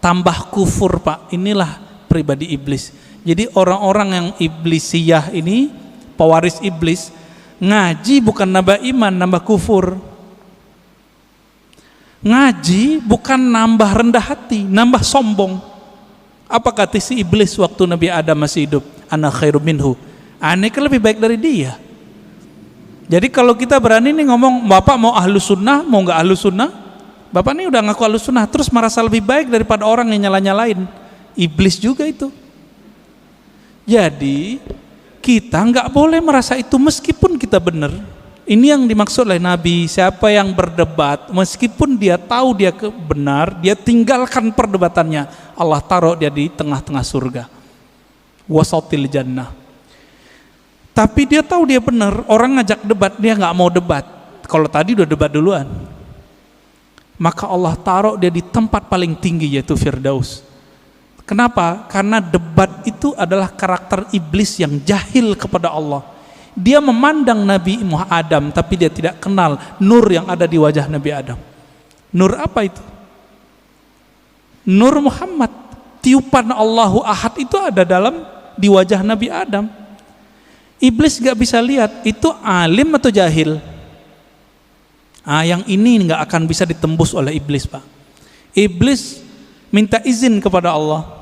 tambah kufur Pak. Inilah pribadi iblis. Jadi orang-orang yang iblisiyah ini, pewaris iblis, ngaji bukan nambah iman, nambah kufur. Ngaji bukan nambah rendah hati, nambah sombong. Apa kata si iblis waktu Nabi Adam masih hidup? Ana khairum minhu. Aneh kan lebih baik dari dia. Jadi kalau kita berani nih ngomong, Bapak mau ahlus sunnah, mau nggak ahlus sunnah? Bapak nih udah ngaku ahlus sunnah, terus merasa lebih baik daripada orang yang nyala-nyalain. Iblis juga itu. Jadi kita nggak boleh merasa itu meskipun kita benar. Ini yang dimaksud oleh Nabi. Siapa yang berdebat meskipun dia tahu dia benar, dia tinggalkan perdebatannya, Allah taruh dia di tengah-tengah surga, wasatil jannah. Tapi dia tahu dia benar, orang ngajak debat dia nggak mau debat. Kalau tadi udah debat duluan, maka Allah taruh dia di tempat paling tinggi, yaitu Firdaus. Kenapa? Karena debat itu adalah karakter iblis yang jahil kepada Allah. Dia memandang Nabi Muhammad Adam, tapi dia tidak kenal nur yang ada di wajah Nabi Adam. Nur apa itu? Nur Muhammad. Tiupan Allahu Ahad itu ada di wajah Nabi Adam. Iblis gak bisa lihat itu alim atau jahil. Yang ini gak akan bisa ditembus oleh iblis Pak. Iblis minta izin kepada Allah.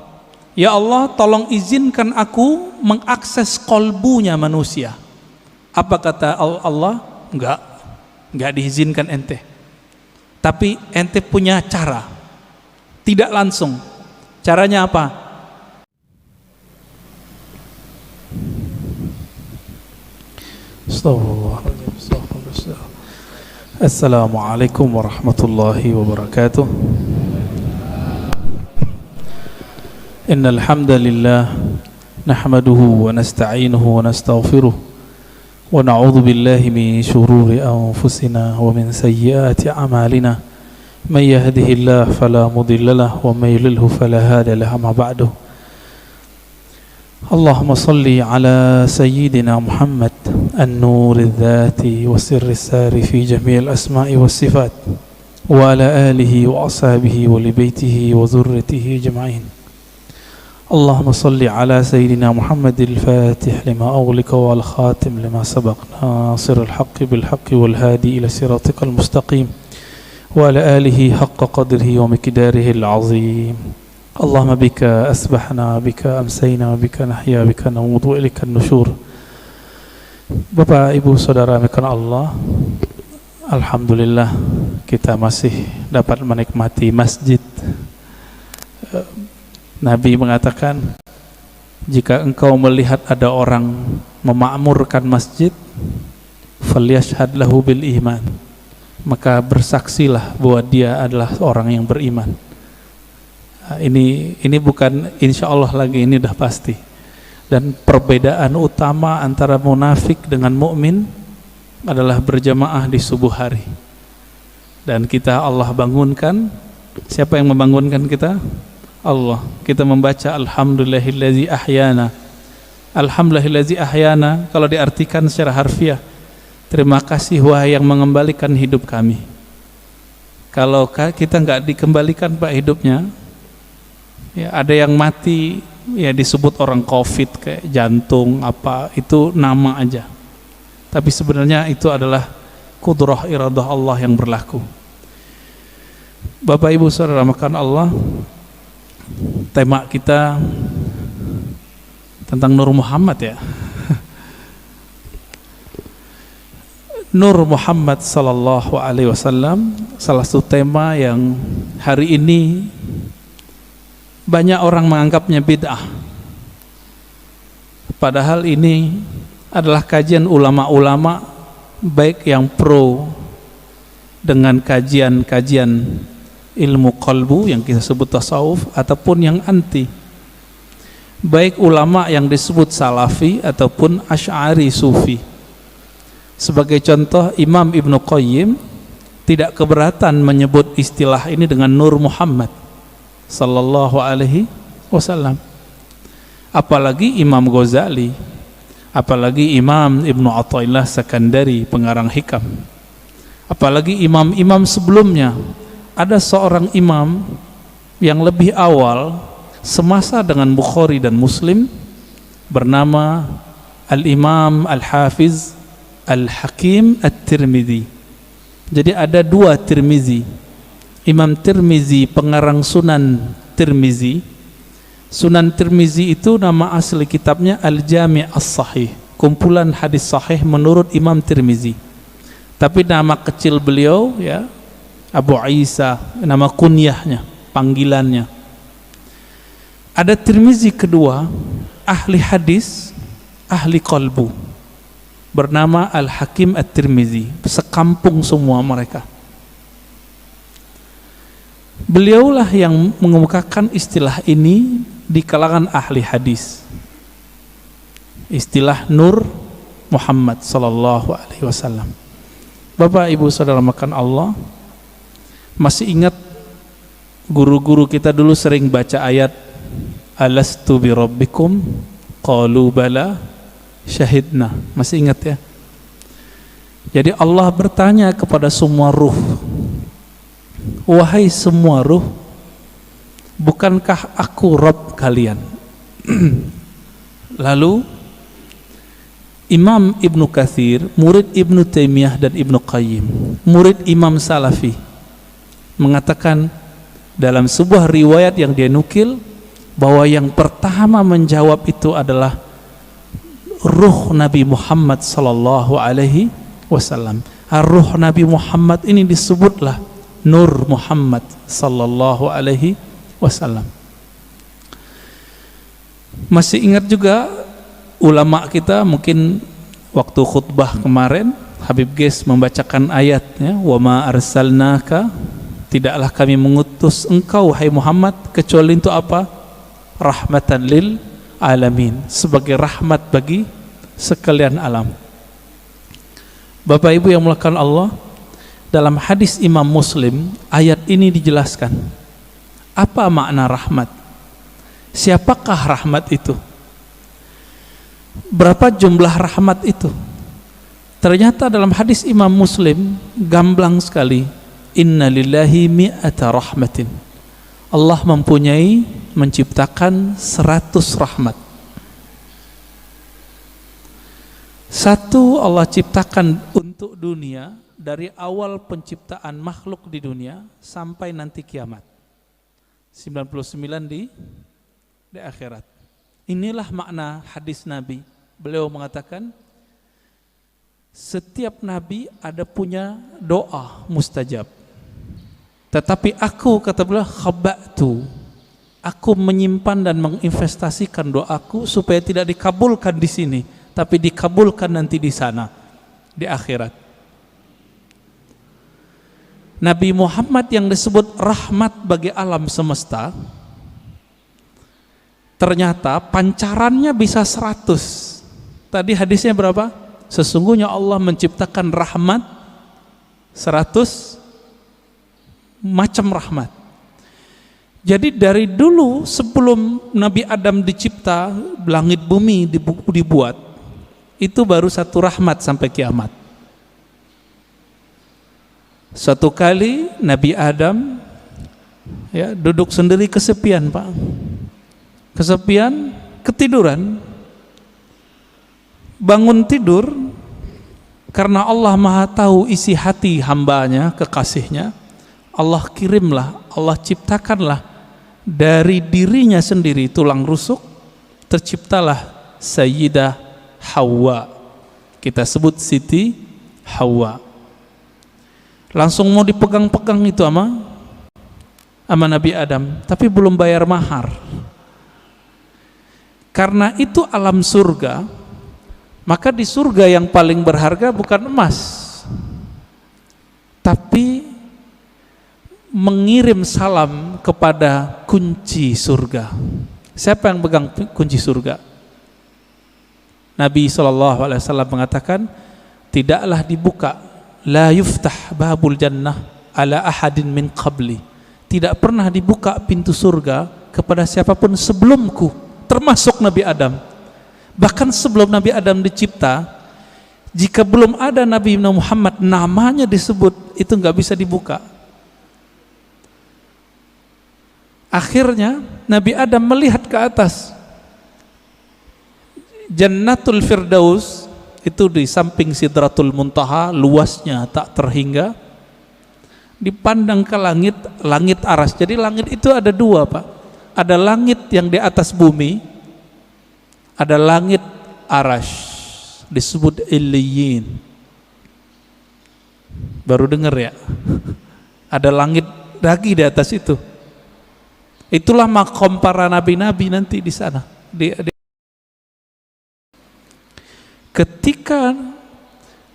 Ya Allah, tolong izinkan aku mengakses kolbunya manusia. Apa kata Allah? Enggak diizinkan ente. Tapi ente punya cara. Tidak langsung. Caranya apa? Assalamualaikum warahmatullahi wabarakatuh. Innal hamdalillah nahmaduhu wa nasta'inuhu wa nastaghfiruh wa na'udzu billahi min shururi anfusina wa min sayyiati a'malina may yahdihillahu fala mudilla lahu wa may yudlilhu fala hadiya lahu amma ba'du. Allahumma salli ala sayyidina Muhammad an-nur adh-dhati wa sirri as-sari fi jami'il asma'i was sifat wa ala alihi wa ashabihi wa li baitihi wa dhurriyyatihi ajma'in. اللهم صل على سيدنا محمد الفاتح لما أغلق والخاتم لما سبق ناصر الحق بالحق والهادي إلى صراطك المستقيم وعلى آله حق قدره ومقداره العظيم. اللهم بك أسبحنا بك أمسينا بك نحيا بك نموت وإليك النشور. Bapak Ibu Saudara mekana Allah, alhamdulillah kita masih dapat menikmati masjid. Nabi mengatakan, jika engkau melihat ada orang memakmurkan masjid, falyashhad lahu bil iman, maka bersaksilah bahwa dia adalah orang yang beriman. Ini bukan insya Allah lagi, ini dah pasti. Dan perbedaan utama antara munafik dengan mukmin adalah berjamaah di subuh hari. Dan kita Allah bangunkan. Siapa yang membangunkan kita? Allah. Kita membaca alhamdulillahillazi ahyana. Alhamdulillahillazi ahyana kalau diartikan secara harfiah, terima kasih wahai yang mengembalikan hidup kami. Kalau kita enggak dikembalikan Pak hidupnya, ya ada yang mati ya disebut orang Covid kayak jantung apa, itu nama aja. Tapi sebenarnya itu adalah kudrah iradah Allah yang berlaku. Bapak Ibu Saudara makan Allah, tema kita tentang Nur Muhammad ya. Nur Muhammad sallallahu alaihi wasallam, salah satu tema yang hari ini banyak orang menganggapnya bid'ah. Padahal ini adalah kajian ulama-ulama, baik yang pro dengan kajian-kajian ilmu qalbu yang kita sebut tasawuf, ataupun yang anti, baik ulama yang disebut salafi ataupun asy'ari sufi. Sebagai contoh, Imam Ibnu Qayyim tidak keberatan menyebut istilah ini dengan Nur Muhammad sallallahu alaihi wasallam. Apalagi Imam Ghazali, apalagi Imam Ibnu Athaillah Sakandari pengarang Hikam, apalagi imam-imam sebelumnya. Ada seorang imam yang lebih awal semasa dengan Bukhari dan Muslim bernama Al-Imam Al-Hafiz Al-Hakim At-Tirmidzi. Jadi ada dua Tirmizi. Imam Tirmizi pengarang Sunan Tirmizi. Sunan Tirmizi itu nama asli kitabnya Al-Jami' As-Sahih, kumpulan hadis sahih menurut Imam Tirmizi. Tapi nama kecil beliau ya Abu Isa, nama kunyahnya, panggilannya. Ada Tirmizi kedua, ahli hadis, ahli qalbu, bernama Al-Hakim At-Tirmizi. Sekampung semua mereka. Beliaulah yang mengemukakan istilah ini di kalangan ahli hadis, istilah Nur Muhammad sallallahu alaihi wasallam. Bapak Ibu saudara makan Allah, masih ingat guru-guru kita dulu sering baca ayat alastu bi rabbikum qalu bala syahidna, masih ingat ya? Jadi Allah bertanya kepada semua ruh, wahai semua ruh, bukankah aku Rabb kalian? Lalu Imam Ibnu Katsir, murid Ibnu Taimiyah dan Ibnu Qayyim, murid Imam Salafi, mengatakan dalam sebuah riwayat yang dia nukil bahwa yang pertama menjawab itu adalah ruh Nabi Muhammad sallallahu alaihi wasallam. Ruh Nabi Muhammad ini disebutlah Nur Muhammad sallallahu alaihi wasallam. Masih ingat juga ulama kita, mungkin waktu khutbah kemarin Habib Ges membacakan ayatnya, wa ma arsalnaka, tidaklah kami mengutus engkau hai Muhammad kecuali untuk apa? Rahmatan lil alamin, sebagai rahmat bagi sekalian alam. Bapak Ibu yang mulakan Allah, dalam hadis Imam Muslim ayat ini dijelaskan apa makna rahmat, siapakah rahmat itu, berapa jumlah rahmat itu. Ternyata dalam hadis Imam Muslim gamblang sekali, inna lillahi mi'ata rahmatin, Allah mempunyai, menciptakan 100 rahmat. Satu Allah ciptakan untuk dunia dari awal penciptaan makhluk di dunia sampai nanti kiamat. 99 di akhirat. Inilah makna hadis Nabi. Beliau mengatakan setiap nabi ada punya doa mustajab. Tetapi aku, kata beliau, khaba'tu, aku menyimpan dan menginvestasikan doaku supaya tidak dikabulkan di sini, tapi dikabulkan nanti di sana, di akhirat. Nabi Muhammad yang disebut rahmat bagi alam semesta, ternyata pancarannya bisa 100. Tadi hadisnya berapa? Sesungguhnya Allah menciptakan rahmat 100 macam rahmat. Jadi dari dulu sebelum Nabi Adam dicipta, langit bumi dibuat, itu baru satu rahmat sampai kiamat. Suatu kali Nabi Adam ya duduk sendiri kesepian, Pak. Kesepian, ketiduran. Bangun tidur karena Allah Maha tahu isi hati hambanya, kekasihnya. Allah kirimlah, Allah ciptakanlah dari dirinya sendiri tulang rusuk, terciptalah Sayyidah Hawa. Kita sebut Siti Hawa. Langsung mau dipegang-pegang itu sama Nabi Adam, tapi belum bayar mahar. Karena itu alam surga, maka di surga yang paling berharga bukan emas, tapi mengirim salam kepada kunci surga. Siapa yang pegang kunci surga? Nabi SAW mengatakan, tidaklah dibuka, la yuftah babul jannah ala ahadin min qabli, tidak pernah dibuka pintu surga kepada siapapun sebelumku, termasuk Nabi Adam. Bahkan sebelum Nabi Adam dicipta, jika belum ada Nabi Muhammad namanya disebut, itu nggak bisa dibuka. Akhirnya Nabi Adam melihat ke atas. Jannatul Firdaus itu di samping Sidratul Muntaha, luasnya tak terhingga. Dipandang ke langit, langit aras. Jadi langit itu ada dua, Pak. Ada langit yang di atas bumi, ada langit aras, disebut Illiyin. Baru dengar ya? Ada langit lagi di atas itu. Itulah makom para nabi-nabi nanti di sana. Ketika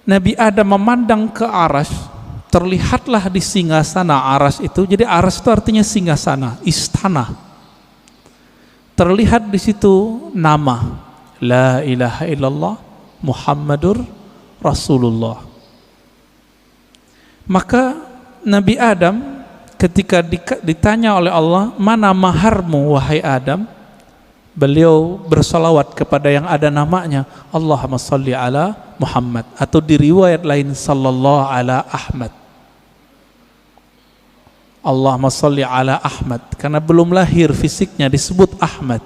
Nabi Adam memandang ke aras, terlihatlah di singgasana aras itu. Jadi aras itu artinya singgasana, istana. Terlihat di situ nama La ilaha illallah Muhammadur Rasulullah. Maka Nabi Adam ketika ditanya oleh Allah, mana maharmu wahai Adam? Beliau bersalawat kepada yang ada namanya, Allahumma salli ala Muhammad, atau di riwayat lain sallallahu ala Ahmad. Allahumma salli ala Ahmad, karena belum lahir fisiknya disebut Ahmad.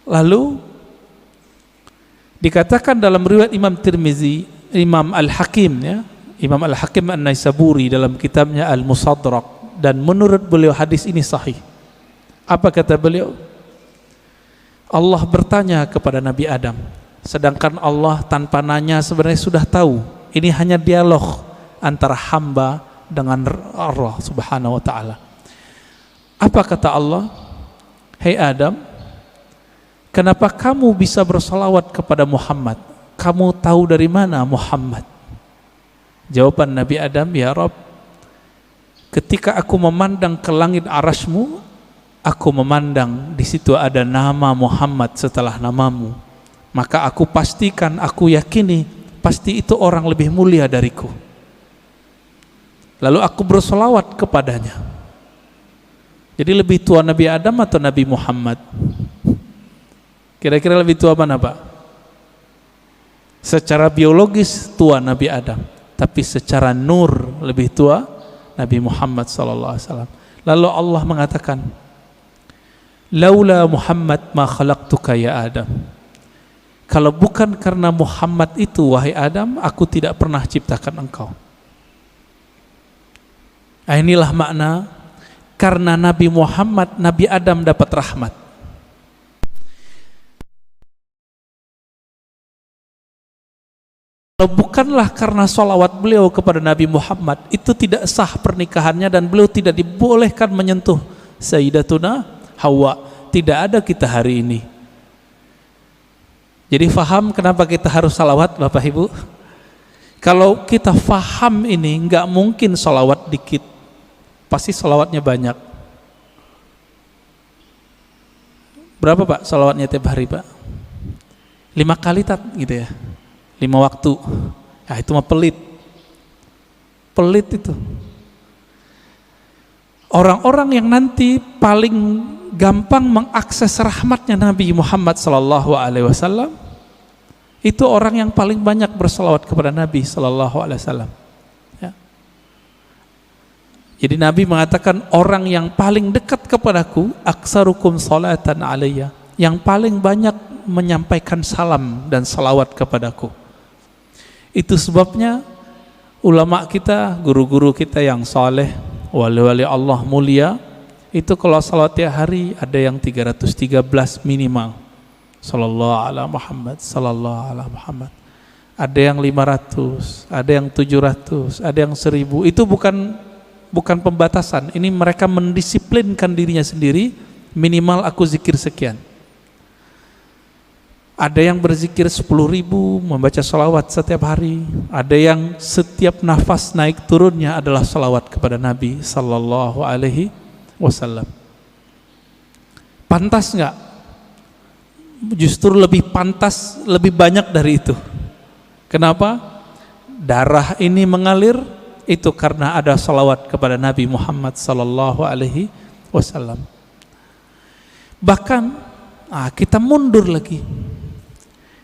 Lalu dikatakan dalam riwayat Imam Tirmizi, Imam Al-Hakim ya, Imam Al-Hakim An-Naisaburi dalam kitabnya Al-Musadrak, dan menurut beliau hadis ini sahih. Apa kata beliau? Allah bertanya kepada Nabi Adam, sedangkan Allah tanpa nanya sebenarnya sudah tahu. Ini hanya dialog antara hamba dengan Allah Subhanahu wa taala. Apa kata Allah? Hei Adam, kenapa kamu bisa bersalawat kepada Muhammad? Kamu tahu dari mana Muhammad? Jawaban Nabi Adam, ya Rabb, ketika aku memandang ke langit arasmu, aku memandang di situ ada nama Muhammad setelah namamu. Maka aku pastikan, aku yakini pasti itu orang lebih mulia dariku. Lalu aku bersolawat kepadanya. Jadi lebih tua Nabi Adam atau Nabi Muhammad? Kira-kira lebih tua mana, Pak? Secara biologis tua Nabi Adam, tapi secara nur lebih tua Nabi Muhammad SAW. Lalu Allah mengatakan, laula Muhammad ma khalaqtuka ya Adam. Kalau bukan karena Muhammad itu wahai Adam, aku tidak pernah ciptakan engkau. Inilah makna karena Nabi Muhammad, Nabi Adam dapat rahmat. Kalau bukanlah karena sholawat beliau kepada Nabi Muhammad, itu tidak sah pernikahannya, dan beliau tidak dibolehkan menyentuh Sayyidatuna Hawa. Tidak ada kita hari ini. Jadi faham kenapa kita harus salawat, Bapak Ibu? Kalau kita faham ini, nggak mungkin salawat dikit, pasti salawatnya banyak. Berapa Pak salawatnya tiap hari, Pak? 5 kali gitu ya, 5 waktu. Ya itu mah pelit itu. Orang-orang yang nanti paling gampang mengakses rahmatnya Nabi Muhammad SAW itu orang yang paling banyak berselawat kepada Nabi SAW. Ya. Jadi Nabi mengatakan, orang yang paling dekat kepadaku aksarukum salatan alayya, yang paling banyak menyampaikan salam dan salawat kepadaku. Itu sebabnya ulama kita, guru-guru kita yang saleh, wali-wali Allah mulia, itu kalau salat tiap hari ada yang 313 minimal. Sallallahu ala Muhammad, sallallahu ala Muhammad. Ada yang 500, ada yang 700, ada yang 1000. Itu bukan pembatasan. Ini mereka mendisiplinkan dirinya sendiri, minimal aku zikir sekian. Ada yang berzikir 10.000, membaca salawat setiap hari. Ada yang setiap nafas naik turunnya adalah salawat kepada Nabi sallallahu alaihi wasallam. Pantas nggak? Justru lebih pantas, lebih banyak dari itu. Kenapa? Darah ini mengalir itu karena ada salawat kepada Nabi Muhammad sallallahu alaihi wasallam. Bahkan kita mundur lagi.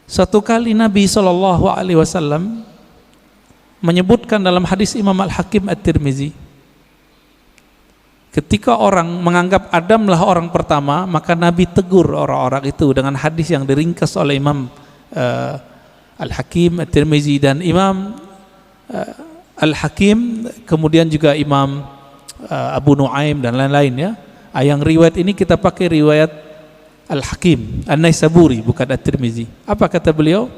Satu kali Nabi sallallahu alaihi wasallam menyebutkan dalam hadis Imam Al-Hakim At-Tirmizi, Ketika orang menganggap Adamlah orang pertama, maka Nabi tegur orang-orang itu dengan hadis yang diringkas oleh Imam Al-Hakim At-Tirmizi dan Imam Al-Hakim, kemudian juga Imam Abu Nuaim dan lain-lain ya. Yang riwayat ini kita pakai riwayat Al-Hakim An-Naisaburi, bukan At-Tirmizi. Apa kata beliau?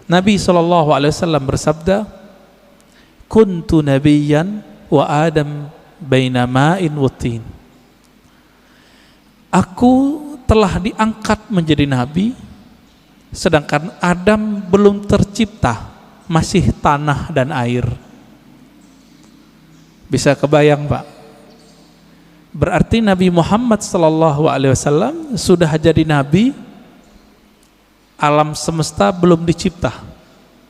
Nabi SAW bersabda, kuntu nabiyyan wa Adam baina ma'in wa tin. Aku telah diangkat menjadi nabi, sedangkan Adam belum tercipta, masih tanah dan air. Bisa kebayang Pak? Berarti Nabi Muhammad SAW sudah jadi nabi, alam semesta belum dicipta.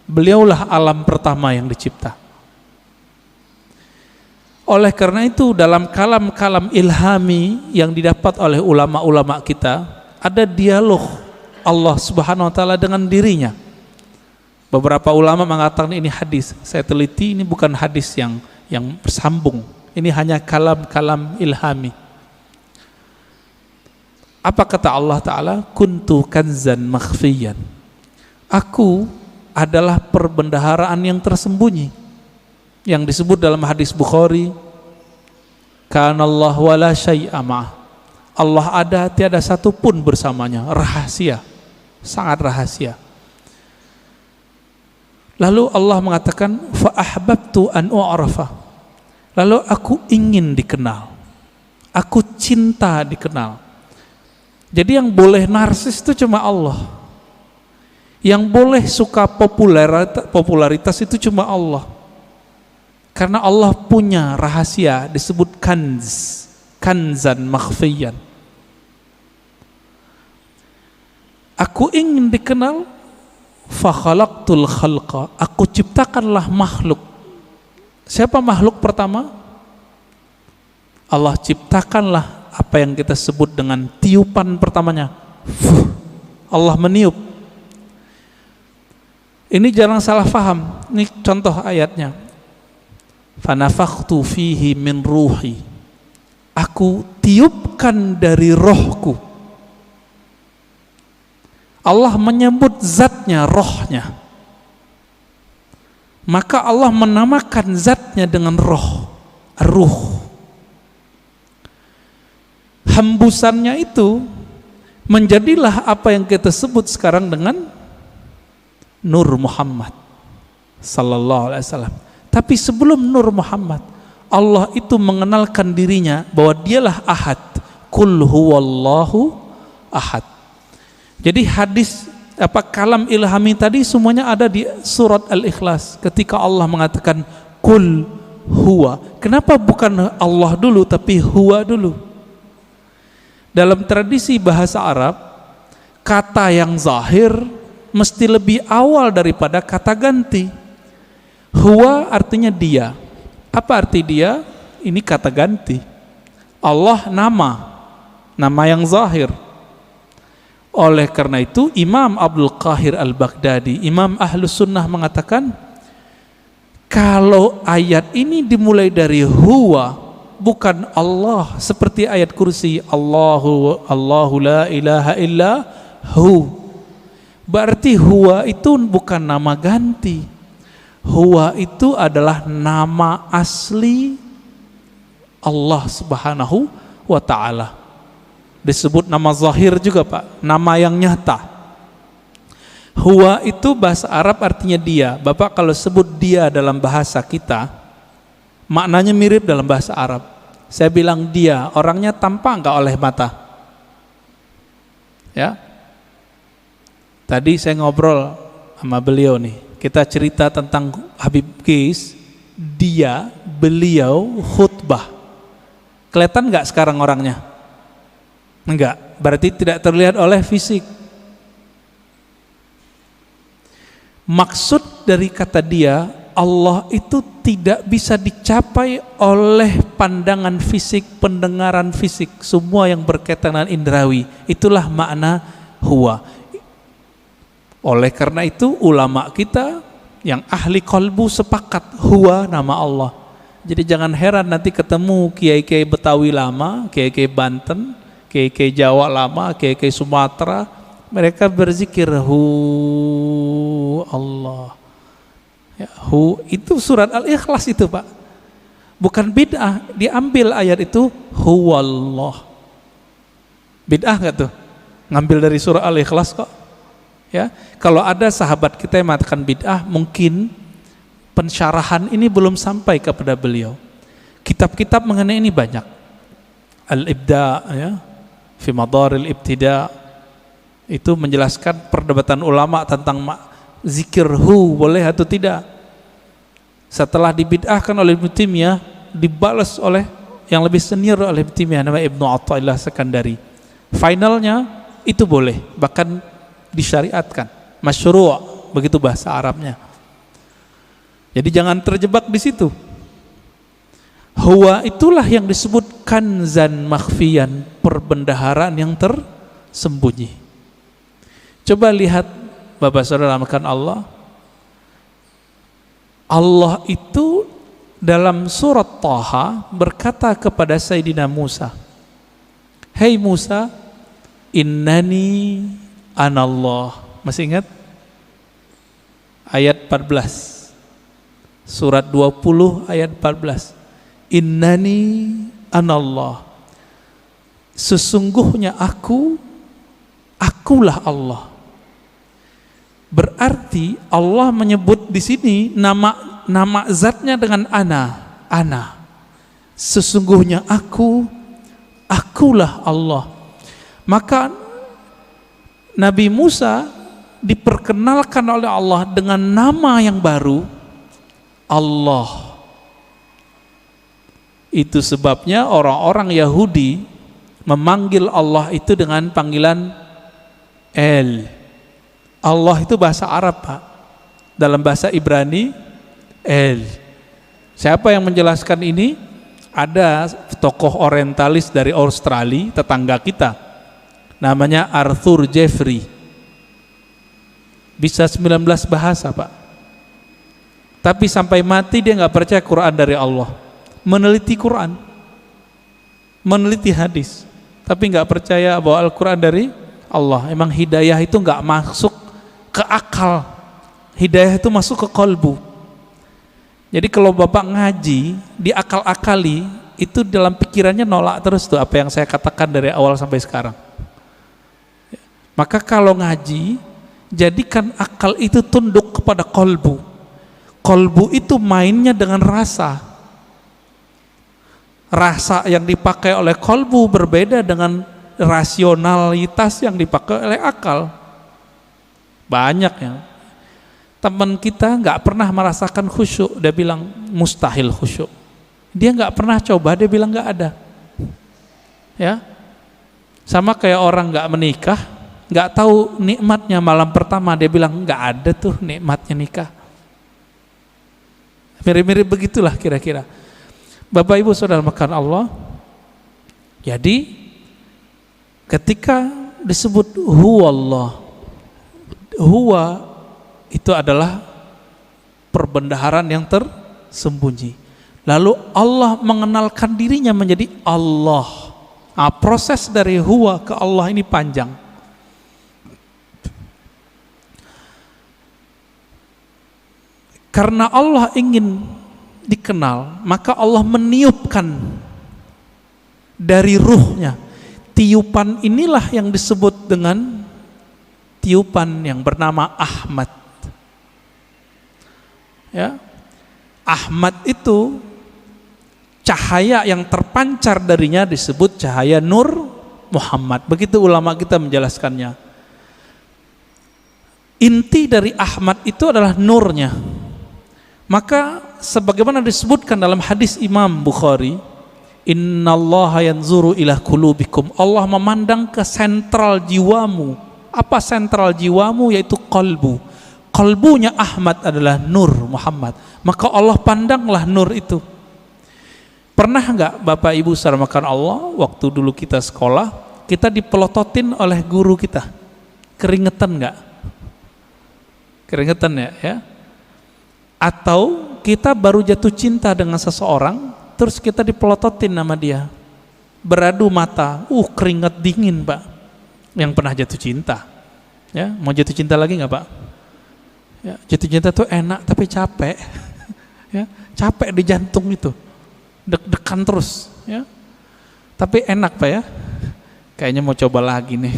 Beliaulah alam pertama yang dicipta. Oleh karena itu dalam kalam-kalam ilhami yang didapat oleh ulama-ulama kita, ada dialog Allah Subhanahu wa taala dengan dirinya. Beberapa ulama mengatakan ini hadis. Saya teliti, ini bukan hadis yang bersambung. Ini hanya kalam-kalam ilhami. Apa kata Allah Ta'ala? Kuntu kanzan makhfiyan. Aku adalah perbendaharaan yang tersembunyi, yang disebut dalam hadis Bukhari, kanallahu wala syai'a ma'ah. Allah ada, tiada satu pun bersamanya. Rahasia, sangat rahasia. Lalu Allah mengatakan fa ahbabtu an u'rafa. Lalu aku ingin dikenal, aku cinta dikenal. Jadi yang boleh narsis itu cuma Allah. Yang boleh suka popularitas itu cuma Allah. Karena Allah punya rahasia disebut kanz, kanzan makhfiyan. Aku ingin dikenal, fa khalaqtul khalqa. Aku ciptakanlah makhluk. Siapa makhluk pertama? Allah ciptakanlah apa yang kita sebut dengan tiupan pertamanya. Allah meniup. Ini jangan salah faham. Ini contoh ayatnya. Fanafakhtu fihi min ruhi. Aku tiupkan dari rohku. Allah menyebut zatnya, rohnya. Maka Allah menamakan zatnya dengan roh, ruh. Hembusannya itu menjadilah apa yang kita sebut sekarang dengan Nur Muhammad sallallahu alaihi wasallam. Tapi sebelum Nur Muhammad, Allah itu mengenalkan dirinya bahwa dialah Ahad. Qul huwallahu ahad. Jadi hadis kalam ilhami tadi semuanya ada di surat Al-Ikhlas ketika Allah mengatakan Qul huwa. Kenapa bukan Allah dulu tapi huwa dulu? Dalam tradisi bahasa Arab, kata yang zahir mesti lebih awal daripada kata ganti. Huwa artinya dia. Apa arti dia? Ini kata ganti. Allah nama yang zahir. Oleh karena itu Imam Abdul Qahir Al-Baghdadi, Imam Ahlus Sunnah mengatakan, kalau ayat ini dimulai dari huwa, bukan Allah, seperti ayat kursi Allahu la ilaha illa hu, berarti huwa itu bukan nama ganti. Huwa itu adalah nama asli Allah Subhanahu wa ta'ala. Disebut nama zahir juga Pak, nama yang nyata. Huwa itu bahasa Arab artinya dia. Bapak kalau sebut dia dalam bahasa kita, maknanya mirip dalam bahasa Arab. Saya bilang dia, orangnya tampak enggak oleh mata? Ya. Tadi saya ngobrol sama beliau nih. Kita cerita tentang Habib Qais, beliau khutbah. Kelihatan enggak sekarang orangnya? Enggak, berarti tidak terlihat oleh fisik. Maksud dari kata dia, Allah itu tidak bisa dicapai oleh pandangan fisik, pendengaran fisik, semua yang berkaitan dengan indrawi. Itulah makna huwa. Oleh karena itu ulama kita yang ahli qalbu sepakat huwa nama Allah. Jadi jangan heran nanti ketemu kiai-kiai Betawi lama, kiai-kiai Banten, kiai-kiai Jawa lama, kiai-kiai Sumatera, mereka berzikir hu Allah. Ya, hu itu surat Al-Ikhlas itu, Pak. Bukan bid'ah, diambil ayat itu huwallah. Bid'ah enggak tuh? Ngambil dari surah Al-Ikhlas kok. Ya, kalau ada sahabat kita yang mengatakan bid'ah, mungkin pensyarahan ini belum sampai kepada beliau. Kitab-kitab mengenai ini banyak. Al-Ibda, ya, fi Madaril Ibtida, itu menjelaskan perdebatan ulama tentang zikir hu boleh atau tidak. Setelah dibid'ahkan oleh Ibnu Taimiyah, dibalas oleh yang lebih senior oleh Ibnu Taimiyah, namanya Ibnu Athaillah Sekandari. Finalnya itu boleh, bahkan disyariatkan, masyru', begitu bahasa Arabnya. Jadi jangan terjebak di situ. Huwa itulah yang disebut kanzan makhfiyan, perbendaharaan yang tersembunyi. Coba lihat Bapak Saudara makan Allah. Allah itu dalam surat Thaha berkata kepada Sayyidina Musa, "Hei Musa, innani anallah." Masih ingat? Ayat 14. Surat 20 ayat 14. Innani anallah. Sesungguhnya akulah Allah. Berarti Allah menyebut di sini nama zatnya dengan ana. Sesungguhnya akulah Allah. Maka Nabi Musa diperkenalkan oleh Allah dengan nama yang baru, Allah. Itu sebabnya orang-orang Yahudi memanggil Allah itu dengan panggilan El. Allah itu bahasa Arab, Pak. Dalam bahasa Ibrani, El. Siapa yang menjelaskan ini? Ada tokoh orientalis dari Australia, tetangga kita. Namanya Arthur Jeffrey. Bisa 19 bahasa, Pak. Tapi sampai mati dia nggak percaya Quran dari Allah. Meneliti Quran, meneliti hadis, tapi nggak percaya bahwa Al-Quran dari Allah. Emang hidayah itu nggak masuk ke akal, hidayah itu masuk ke kolbu. Jadi kalau Bapak ngaji diakal-akali, itu dalam pikirannya nolak terus tuh apa yang saya katakan dari awal sampai sekarang. Maka kalau ngaji, jadikan akal itu tunduk kepada kolbu. Kolbu itu mainnya dengan rasa. Rasa yang dipakai oleh kolbu berbeda dengan rasionalitas yang dipakai oleh akal. Banyak ya. Teman kita nggak pernah merasakan khusyuk, dia bilang mustahil khusyuk. Dia nggak pernah coba, dia bilang nggak ada. Ya, sama kayak orang nggak menikah, nggak tahu nikmatnya malam pertama, dia bilang nggak ada tuh nikmatnya nikah. Mirip-mirip begitulah kira-kira. Bapak Ibu Saudara makan Allah. Jadi ketika disebut huwallah, huwa itu adalah perbendaharaan yang tersembunyi. Lalu Allah mengenalkan dirinya menjadi Allah. Nah, proses dari huwa ke Allah ini panjang. Karena Allah ingin dikenal, maka Allah meniupkan dari ruhnya. Tiupan inilah yang disebut dengan tiupan yang bernama Ahmad. Ya, Ahmad itu cahaya yang terpancar darinya disebut cahaya Nur Muhammad. Begitu ulama kita menjelaskannya. Inti dari Ahmad itu adalah nurnya. Maka sebagaimana disebutkan dalam hadis Imam Bukhari, innallaha yanzuru ila qulubikum. Allah memandang ke sentral jiwamu. Apa sentral jiwamu? Yaitu qalbu. Qalbunya Ahmad adalah Nur Muhammad. Maka Allah pandanglah nur itu. Pernah enggak Bapak Ibu saudara makan Allah, waktu dulu kita sekolah, kita dipelototin oleh guru kita? Keringetan enggak? Keringetan ya? Atau kita baru jatuh cinta dengan seseorang, terus kita dipelototin nama dia, beradu mata, keringat dingin Pak, yang pernah jatuh cinta. Ya, mau jatuh cinta lagi nggak Pak? Ya, jatuh cinta tuh enak tapi capek. Ya, capek di jantung itu, deg-degan terus. Ya, tapi enak Pak ya. Kayaknya mau coba lagi nih.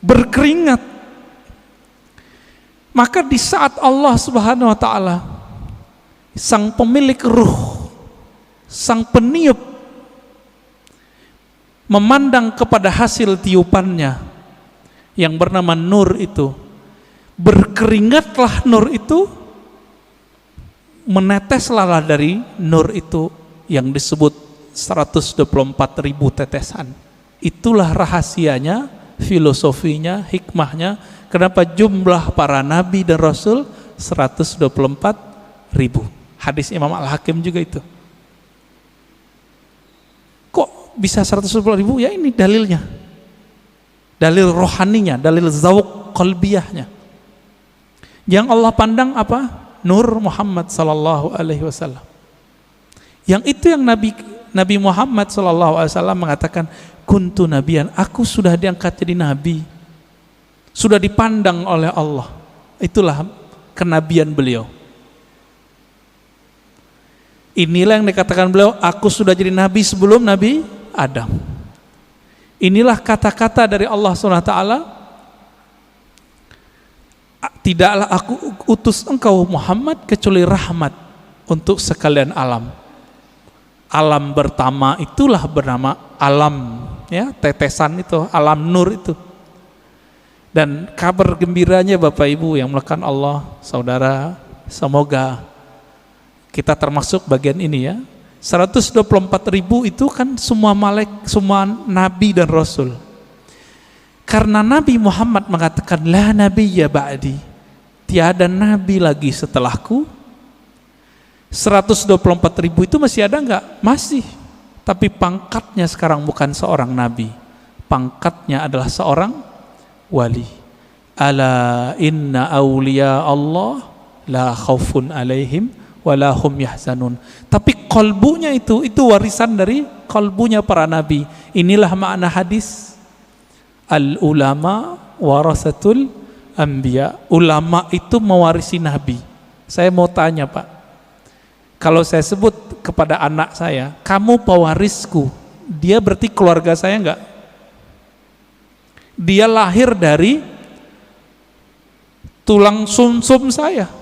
Berkeringat. Maka di saat Allah Subhanahu wa taala, sang pemilik ruh, sang peniup, memandang kepada hasil tiupannya yang bernama nur itu, berkeringatlah nur itu, meneteslah dari nur itu yang disebut 124.000 tetesan. Itulah rahasianya, filosofinya, hikmahnya, kenapa jumlah para nabi dan rasul 124.000. Hadis Imam Al-Hakim juga itu. Kok bisa 124.000? Ya ini dalilnya, dalil rohaninya, dalil zawq qalbiyahnya. Yang Allah pandang apa? Nur Muhammad sallallahu alaihi wasallam. Yang itu yang Nabi Muhammad sallallahu alaihi wasallam mengatakan, kuntu nabiyan, aku sudah diangkat jadi nabi, sudah dipandang oleh Allah. Itulah kenabian beliau. Inilah yang dikatakan beliau, aku sudah jadi nabi sebelum Nabi Adam. Inilah kata-kata dari Allah SWT, tidaklah aku utus engkau Muhammad kecuali rahmat untuk sekalian alam. Alam pertama itulah bernama alam, ya, tetesan itu, alam nur itu. Dan kabar gembiranya Bapak Ibu yang melekat Allah, saudara, semoga kita termasuk bagian ini ya. 124.000 itu kan semua semua nabi dan rasul. Karena Nabi Muhammad mengatakan la nabiyya ba'di, tiada nabi lagi setelahku. 124.000 itu masih ada enggak? Masih. Tapi pangkatnya sekarang bukan seorang nabi. Pangkatnya adalah seorang wali. Ala inna awliya Allah la khaufun alaihim wala hum yahzanun. Tapi kalbunya itu warisan dari kalbunya para nabi. Inilah makna hadis al ulama warasatul anbiya. Ulama itu mewarisi nabi. Saya mau tanya Pak, kalau saya sebut kepada anak saya, kamu pewarisku, dia berarti keluarga saya enggak? Dia lahir dari tulang sumsum saya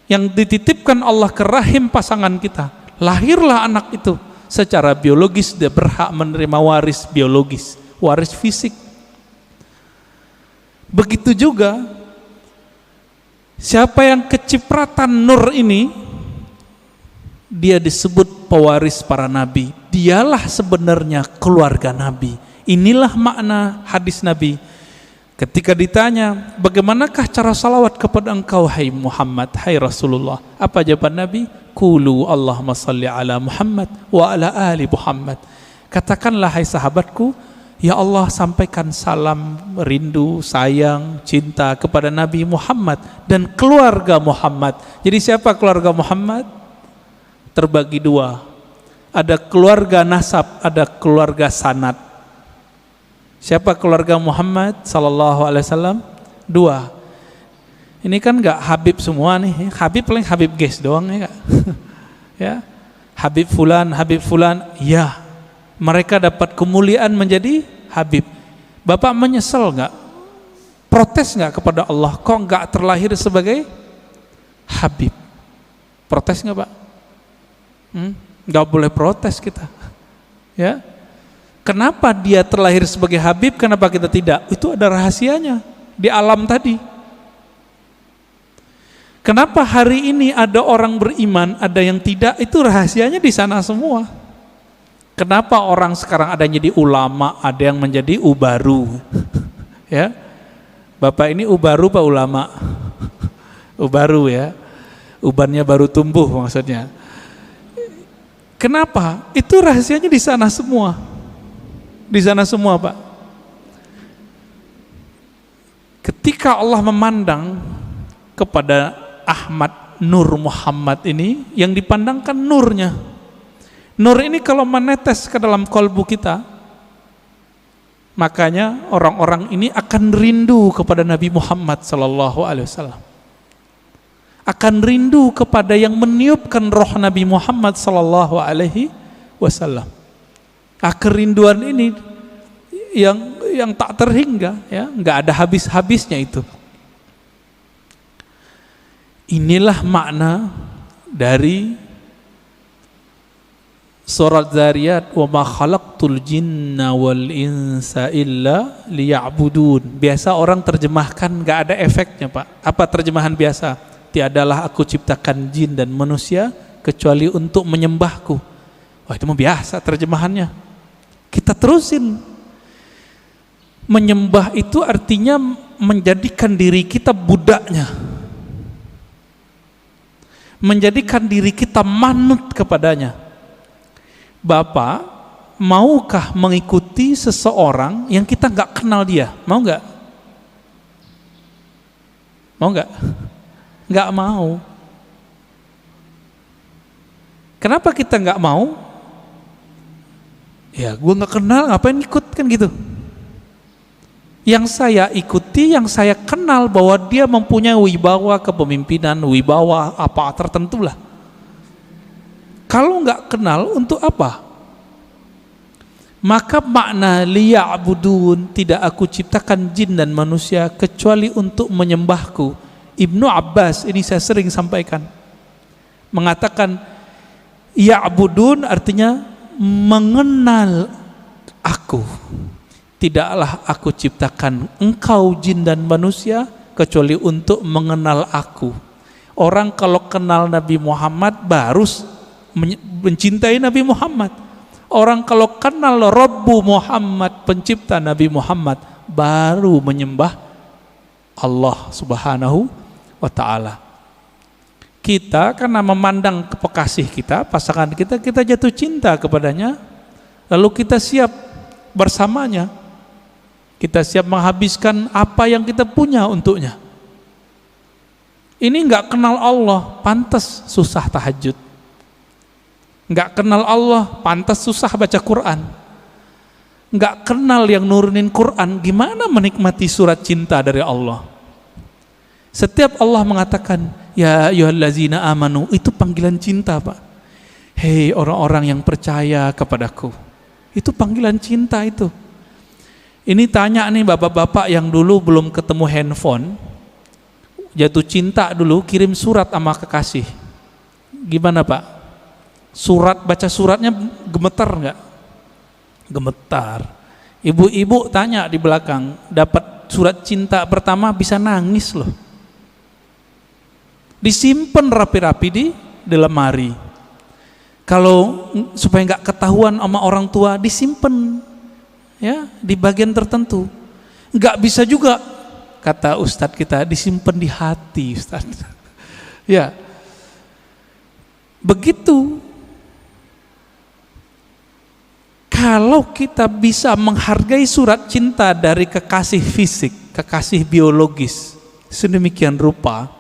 yang dititipkan Allah ke rahim pasangan kita. Lahirlah anak itu, secara biologis dia berhak menerima waris biologis, waris fisik. Begitu juga siapa yang kecipratan nur ini, dia disebut pewaris para nabi. Dialah sebenarnya keluarga nabi. Inilah makna hadis Nabi ketika ditanya, bagaimanakah cara salawat kepada engkau hai Muhammad, hai Rasulullah? Apa jawaban Nabi? Qulu Allahumma salli ala Muhammad wa ala ali Muhammad. Katakanlah hai sahabatku, ya Allah sampaikan salam, rindu, sayang, cinta kepada Nabi Muhammad dan keluarga Muhammad. Jadi siapa keluarga Muhammad? Terbagi dua, ada keluarga nasab, ada keluarga sanad. Siapa keluarga Muhammad sallallahu alaihi wasallam? Dua. Ini kan enggak Habib semua nih. Habib paling Habib guys doang ya enggak? Ya. Habib fulan, ya. Mereka dapat kemuliaan menjadi Habib. Bapak menyesal enggak? Protes enggak kepada Allah? Kok enggak terlahir sebagai Habib? Protes enggak, Pak? Enggak boleh protes kita. Ya. Kenapa dia terlahir sebagai Habib, kenapa kita tidak? Itu ada rahasianya di alam tadi. Kenapa hari ini ada orang beriman, ada yang tidak? Itu rahasianya di sana semua. Kenapa orang sekarang ada yang jadi ulama, ada yang menjadi ubaru? Ya, Bapak ini ubaru Pak ulama? Ubaru ya, ubannya baru tumbuh maksudnya. Kenapa? Itu rahasianya di sana semua. Di sana semua Pak. Ketika Allah memandang kepada Ahmad Nur Muhammad ini yang dipandangkan nurnya. Nur ini kalau menetes ke dalam kalbu kita, makanya orang-orang ini akan rindu kepada Nabi Muhammad sallallahu alaihi wasallam. Akan rindu kepada yang meniupkan roh Nabi Muhammad sallallahu alaihi wasallam. Kerinduan ini yang tak terhingga, ya, nggak ada habis-habisnya itu. Inilah makna dari surat Zariyat, wa ma khalaqtul jinna wal insa illa liya'budun. Biasa orang terjemahkan nggak ada efeknya, Pak. Apa terjemahan biasa? Tiadalah aku ciptakan jin dan manusia kecuali untuk menyembahku. Wah, itu mah biasa terjemahannya. Kita terusin. Menyembah itu artinya menjadikan diri kita budaknya, menjadikan diri kita manut kepadanya. Bapak, maukah mengikuti seseorang yang kita nggak kenal dia? Mau nggak? Mau nggak? Nggak mau. Kenapa kita nggak mau? Ya, gue nggak kenal, ngapain ikut, kan gitu. Yang saya ikuti, yang saya kenal bahwa dia mempunyai wibawa kepemimpinan, wibawa apa tertentu lah. Kalau nggak kenal, untuk apa? Maka makna liya'budun, tidak aku ciptakan jin dan manusia kecuali untuk menyembahku. Ibnu Abbas, ini saya sering sampaikan, mengatakan ya'budun artinya mengenal aku. Tidaklah aku ciptakan engkau jin dan manusia kecuali untuk mengenal aku. Orang kalau kenal Nabi Muhammad baru mencintai Nabi Muhammad. Orang kalau kenal Rabbu Muhammad, pencipta Nabi Muhammad, baru menyembah Allah Subhanahu wa ta'ala. Kita karena memandang kekasih kita, pasangan kita, kita jatuh cinta kepadanya, lalu kita siap bersamanya, kita siap menghabiskan apa yang kita punya untuknya. Ini nggak kenal Allah, pantas susah tahajud. Nggak kenal Allah, pantas susah baca Quran. Nggak kenal yang nurunin Quran, gimana menikmati surat cinta dari Allah? Setiap Allah mengatakan ya ayyuhallazina amanu, itu panggilan cinta, Pak. Hei orang-orang yang percaya kepadaku, itu panggilan cinta itu. Ini tanya nih bapak-bapak yang dulu belum ketemu handphone, jatuh cinta dulu, kirim surat sama kekasih. Gimana, Pak? Surat, baca suratnya gemetar nggak? Gemetar. Ibu-ibu tanya di belakang, dapat surat cinta pertama bisa nangis loh. Disimpan rapi-rapi di lemari. Kalau supaya nggak ketahuan sama orang tua, disimpan ya di bagian tertentu. Nggak bisa juga, kata Ustadz kita, disimpan di hati, Ustadz. Ya, begitu. Kalau kita bisa menghargai surat cinta dari kekasih fisik, kekasih biologis, sedemikian rupa,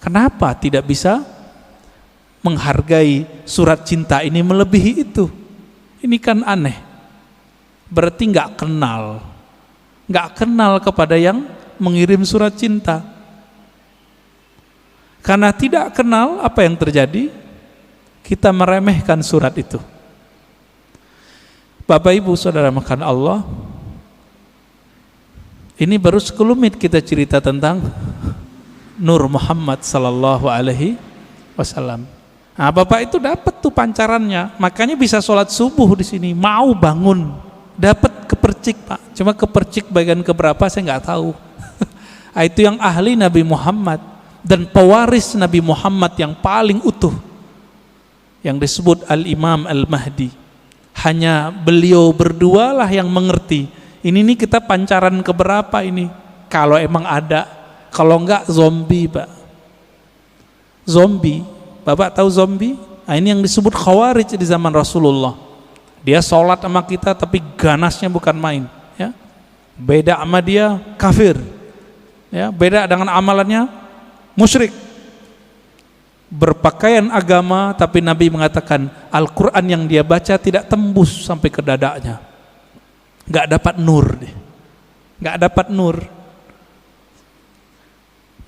kenapa tidak bisa menghargai surat cinta ini melebihi itu? Ini kan aneh. Berarti nggak kenal kepada yang mengirim surat cinta. Karena tidak kenal, apa yang terjadi? Kita meremehkan surat itu. Bapak Ibu Saudara makan Allah, ini baru sekelumit kita cerita tentang Nur Muhammad sallallahu alaihi wasallam. Nah, Bapak itu dapat tuh pancarannya, makanya bisa sholat subuh di sini, mau bangun, dapat kepercik, Pak. Cuma kepercik bagian keberapa saya nggak tahu. Itu yang ahli Nabi Muhammad dan pewaris Nabi Muhammad yang paling utuh, yang disebut Al-Imam Al-Mahdi. Hanya beliau berdua lah yang mengerti. Ini nih kita pancaran keberapa ini? Kalau emang ada, kalau enggak zombie, Pak. Zombie, Bapak tahu zombie? Nah, ini yang disebut Khawarij di zaman Rasulullah. Dia sholat sama kita tapi ganasnya bukan main, ya. Beda sama dia kafir, ya. Beda dengan amalannya musyrik. berpakaian agama, tapi Nabi mengatakan Al-Quran yang dia baca tidak tembus sampai ke dadanya, nggak dapat nur deh, nggak dapat nur.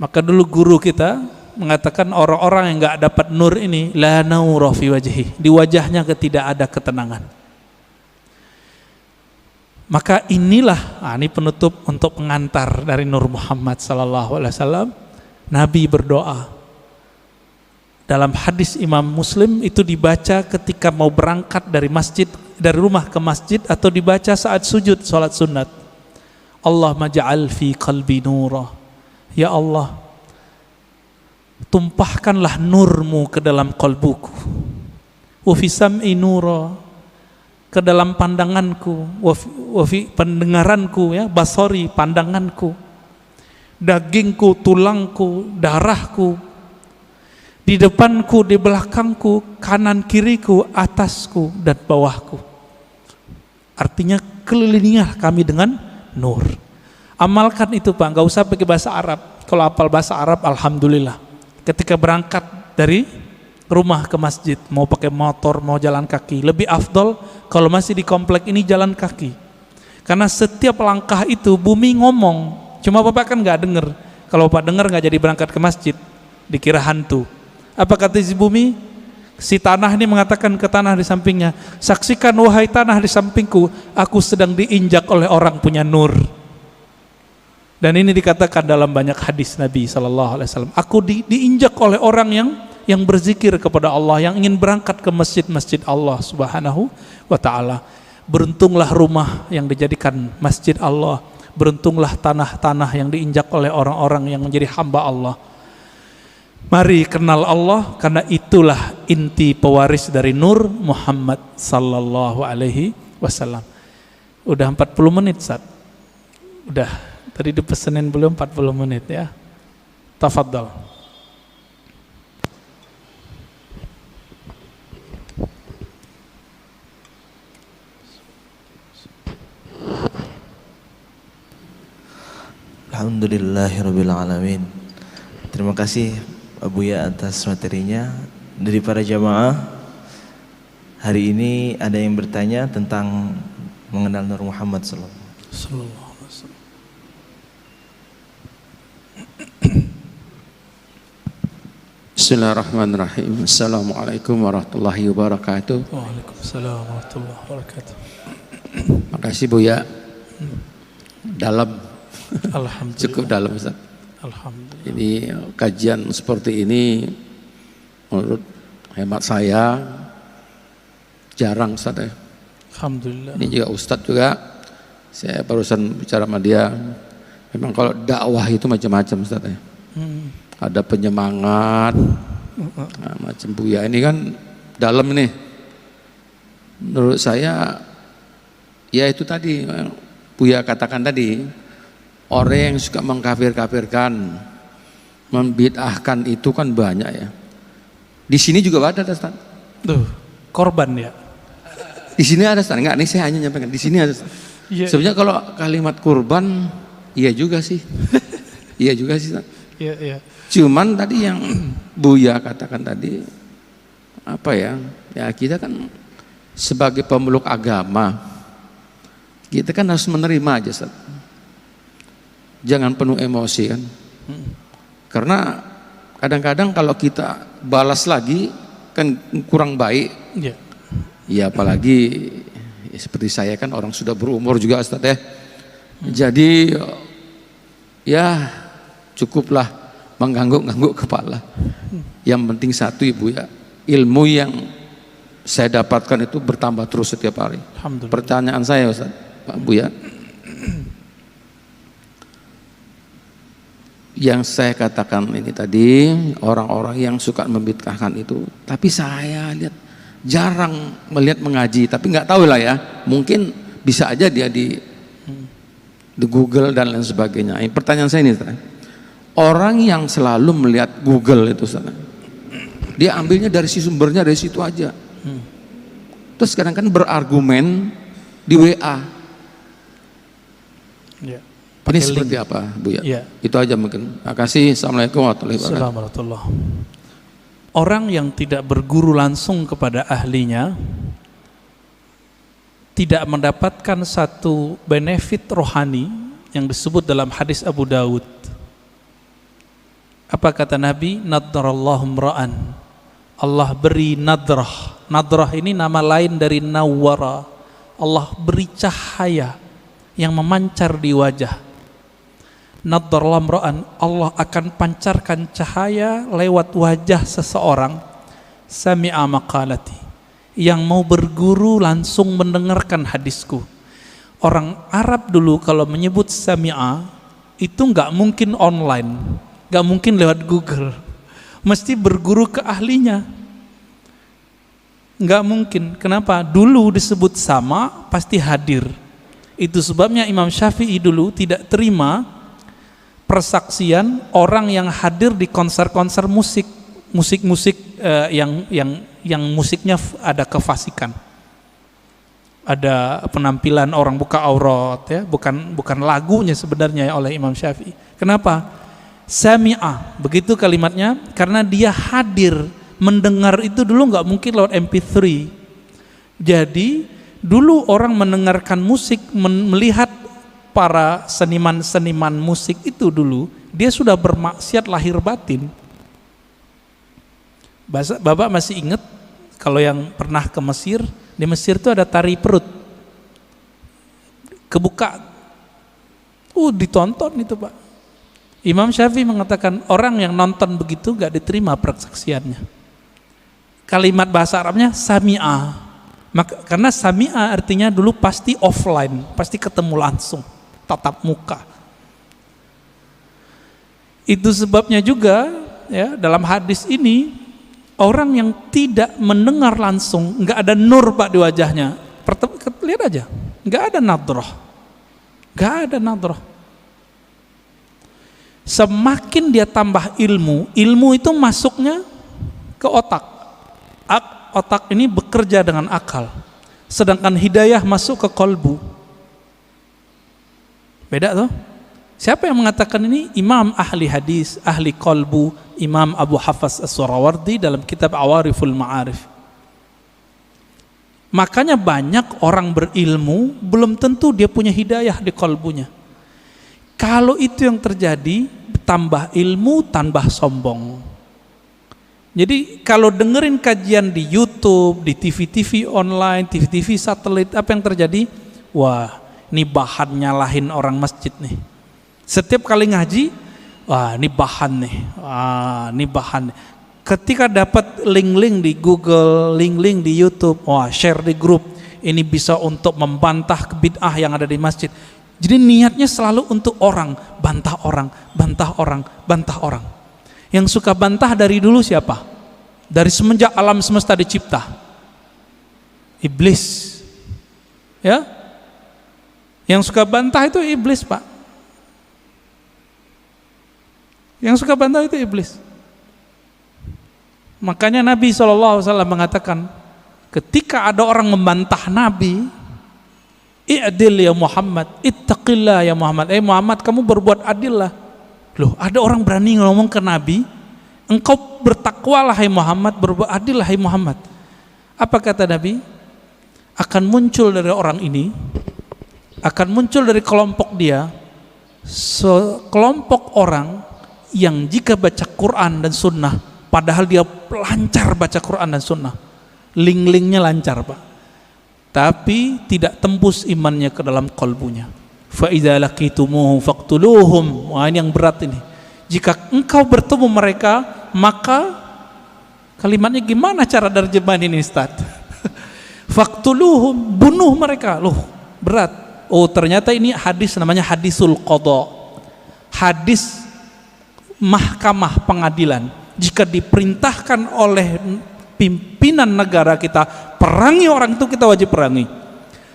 Maka dulu guru kita mengatakan orang-orang yang nggak dapat nur ini la naura fi wajhi, di wajahnya tidak ada ketenangan. Maka inilah, ini penutup untuk pengantar dari Nur Muhammad sallallahu alaihi wasallam. Nabi berdoa. Dalam hadis Imam Muslim itu dibaca ketika mau berangkat dari masjid, dari rumah ke masjid, atau dibaca saat sujud salat sunat. Allahumma ja'al fi qalbi nura. Ya Allah, tumpahkanlah nurmu ke dalam kalbuku. Wa fi sam'i nura, ke dalam pandanganku, wa fi pendengaranku, ya, basari, pandanganku, dagingku, tulangku, darahku, di depanku, di belakangku, kanan kiriku, atasku dan bawahku. Artinya kelilingilah kami dengan nur. Amalkan itu Pak, nggak usah pakai bahasa Arab. Kalau hafal bahasa Arab, alhamdulillah. Ketika berangkat dari rumah ke masjid, mau pakai motor, mau jalan kaki, lebih afdol kalau masih di komplek ini jalan kaki. Karena setiap langkah itu bumi ngomong, cuma Bapak kan nggak dengar. Kalau Bapak dengar nggak jadi berangkat ke masjid, dikira hantu. Apa kata si bumi? Si tanah ini mengatakan ke tanah di sampingnya, saksikan wahai tanah di sampingku, aku sedang diinjak oleh orang punya nur. Dan ini dikatakan dalam banyak hadis Nabi SAW, aku diinjak oleh orang yang berzikir kepada Allah, yang ingin berangkat ke masjid-masjid Allah Subhanahu wa ta'ala. Beruntunglah rumah yang dijadikan masjid Allah, beruntunglah tanah-tanah yang diinjak oleh orang-orang yang menjadi hamba Allah. Mari kenal Allah, karena itulah inti pewaris dari Nur Muhammad sallallahu alaihi wasallam. Udah 40 menit, Ustaz. Udah, tadi dipesenin belum 40 menit ya. Tafadhal. Alhamdulillahirabbil alamin. Terima kasih Buya atas materinya. Dari para jamaah, hari ini ada yang bertanya tentang mengenal Nur Muhammad sallallahu alaihi wasallam. Bismillahirrahmanirrahim. Assalamualaikum warahmatullahi wabarakatuh. Waalaikumsalam warahmatullahi wabarakatuh. Makasih Buya. Dalam. Alhamdulillah. Cukup dalam, Ustaz. Alhamdulillah. Ini kajian seperti ini menurut hemat saya jarang, Ustaz ya. Alhamdulillah. Ini juga Ustaz juga, saya barusan bicara sama dia, memang kalau dakwah itu macam-macam, Ustaz ya. Ada penyemangat, nah, macam Buya ini kan dalam nih. Menurut saya ya itu tadi Buya katakan tadi, orang yang suka mengkafir-kafirkan, membid'ahkan itu kan banyak ya. Di sini juga ada, Ustaz. Tuh, korban ya. Di sini ada, Ustaz. Enggak, ini saya hanya nyampaikan. Di sini ada, Ustaz. Yeah. Sebenarnya kalau kalimat kurban, iya juga sih. Iya juga sih, Ustaz. Iya, iya. Cuman tadi yang Buya katakan tadi, apa ya? Ya kita kan sebagai pemeluk agama, kita kan harus menerima aja, Ustaz. Jangan penuh emosi kan. Karena kadang-kadang kalau kita balas lagi kan kurang baik. Yeah. Ya apalagi ya, seperti saya kan orang sudah berumur juga, Ustaz ya. Jadi ya cukuplah mengangguk-angguk kepala. Yang penting satu Ibu ya, ilmu yang saya dapatkan itu bertambah terus setiap hari. Pertanyaan saya, Ustaz, Pak Buya, yang saya katakan ini tadi, orang-orang yang suka membid'ahkan itu, tapi saya lihat jarang melihat mengaji, tapi nggak tahu lah ya, mungkin bisa aja dia di Google dan lain sebagainya. Pertanyaan saya ini, orang yang selalu melihat Google itu, dia ambilnya dari si sumbernya dari situ aja. Terus kadang-kadang berargumen di WA. Ya. Ini seperti apa, Bu ya? Ya. Itu aja mungkin. Terima kasih. Assalamualaikum warahmatullahi wabarakatuh. Assalamualaikum warahmatullahi wabarakatuh. orang yang tidak berguru langsung kepada ahlinya tidak mendapatkan satu benefit rohani yang disebut dalam hadis Abu Dawud. Apa kata Nabi? Nadrallahu mra'an, Allah beri nadrah. Nadrah ini nama lain dari nawwara. Allah beri cahaya yang memancar di wajah. Nadrallahu mra'an, Allah akan pancarkan cahaya lewat wajah seseorang sami'a maqalati, yang mau berguru langsung mendengarkan hadisku. Orang Arab dulu kalau menyebut sami'a itu nggak mungkin online, nggak mungkin lewat Google, mesti berguru ke ahlinya. Nggak mungkin. Kenapa? Dulu disebut sama pasti hadir. Itu sebabnya Imam Syafi'i dulu tidak terima persaksian orang yang hadir di konser-konser musik yang musiknya ada kefasikan, ada penampilan orang buka aurat, ya, bukan lagunya sebenarnya oleh Imam Syafi'i. Kenapa? Sami'ah, begitu kalimatnya, karena dia hadir mendengar itu dulu nggak mungkin lewat MP3. Jadi dulu orang mendengarkan musik, melihat para seniman-seniman musik itu dulu, dia sudah bermaksiat lahir batin. Bapak masih ingat kalau yang pernah ke Mesir, di Mesir itu ada tari perut, kebuka, ditonton itu Pak. Imam Syafi'i mengatakan orang yang nonton begitu gak diterima persaksiannya. Kalimat bahasa Arabnya sami'ah, karena sami'ah artinya dulu pasti offline, pasti ketemu langsung, tatap muka. Itu sebabnya juga ya dalam hadis ini orang yang tidak mendengar langsung, nggak ada nur Pak di wajahnya. Lihat aja, nggak ada nadrah, nggak ada nadrah. Semakin dia tambah ilmu itu masuknya ke otak. Otak ini bekerja dengan akal, sedangkan hidayah masuk ke kolbu. Beda tuh. Siapa yang mengatakan ini? Imam ahli hadis, ahli kolbu, Imam Abu Hafs As-Surawardi dalam kitab Awariful Ma'arif. Makanya banyak orang berilmu belum tentu dia punya hidayah di kolbunya. Kalau itu yang terjadi, tambah ilmu tambah sombong. Jadi kalau dengerin kajian di YouTube, di TV-TV online, TV-TV satelit, apa yang terjadi? Wah, ini bahan nyalahin orang masjid nih. Setiap kali ngaji, wah ini bahan nih, ini bahan. Ketika dapat link-link di Google, link-link di YouTube, wah share di grup, ini bisa untuk membantah bid'ah yang ada di masjid. Jadi niatnya selalu untuk orang, bantah orang, bantah orang, bantah orang. Yang suka bantah dari dulu siapa? Dari semenjak alam semesta dicipta, iblis. Ya, yang suka bantah itu iblis Pak. Yang suka bantah itu iblis. Makanya Nabi SAW mengatakan, ketika ada orang membantah Nabi, i'dil ya Muhammad, ittaqillah ya Muhammad. Muhammad, kamu berbuat adil lah. Loh, ada orang berani ngomong ke Nabi, engkau bertakwalah hai Muhammad, berbuat adil lah hai Muhammad. Apa kata Nabi? Akan muncul dari orang ini, akan muncul dari kelompok dia, sekelompok orang yang jika baca Quran dan Sunnah, padahal dia lancar baca Quran dan Sunnah, link-linknya lancar Pak, tapi tidak tembus imannya ke dalam kalbunya. Fa idza laqitumuhum faqtuluhum. Wah, ini yang berat ini. Jika engkau bertemu mereka, maka kalimatnya gimana cara terjemahan ini Ustaz? Faqtuluhum, bunuh mereka. Loh, berat. Oh, ternyata ini hadis namanya hadisul qadha. Hadis mahkamah pengadilan. Jika diperintahkan oleh pimpinan negara kita perangi orang itu, kita wajib perangi.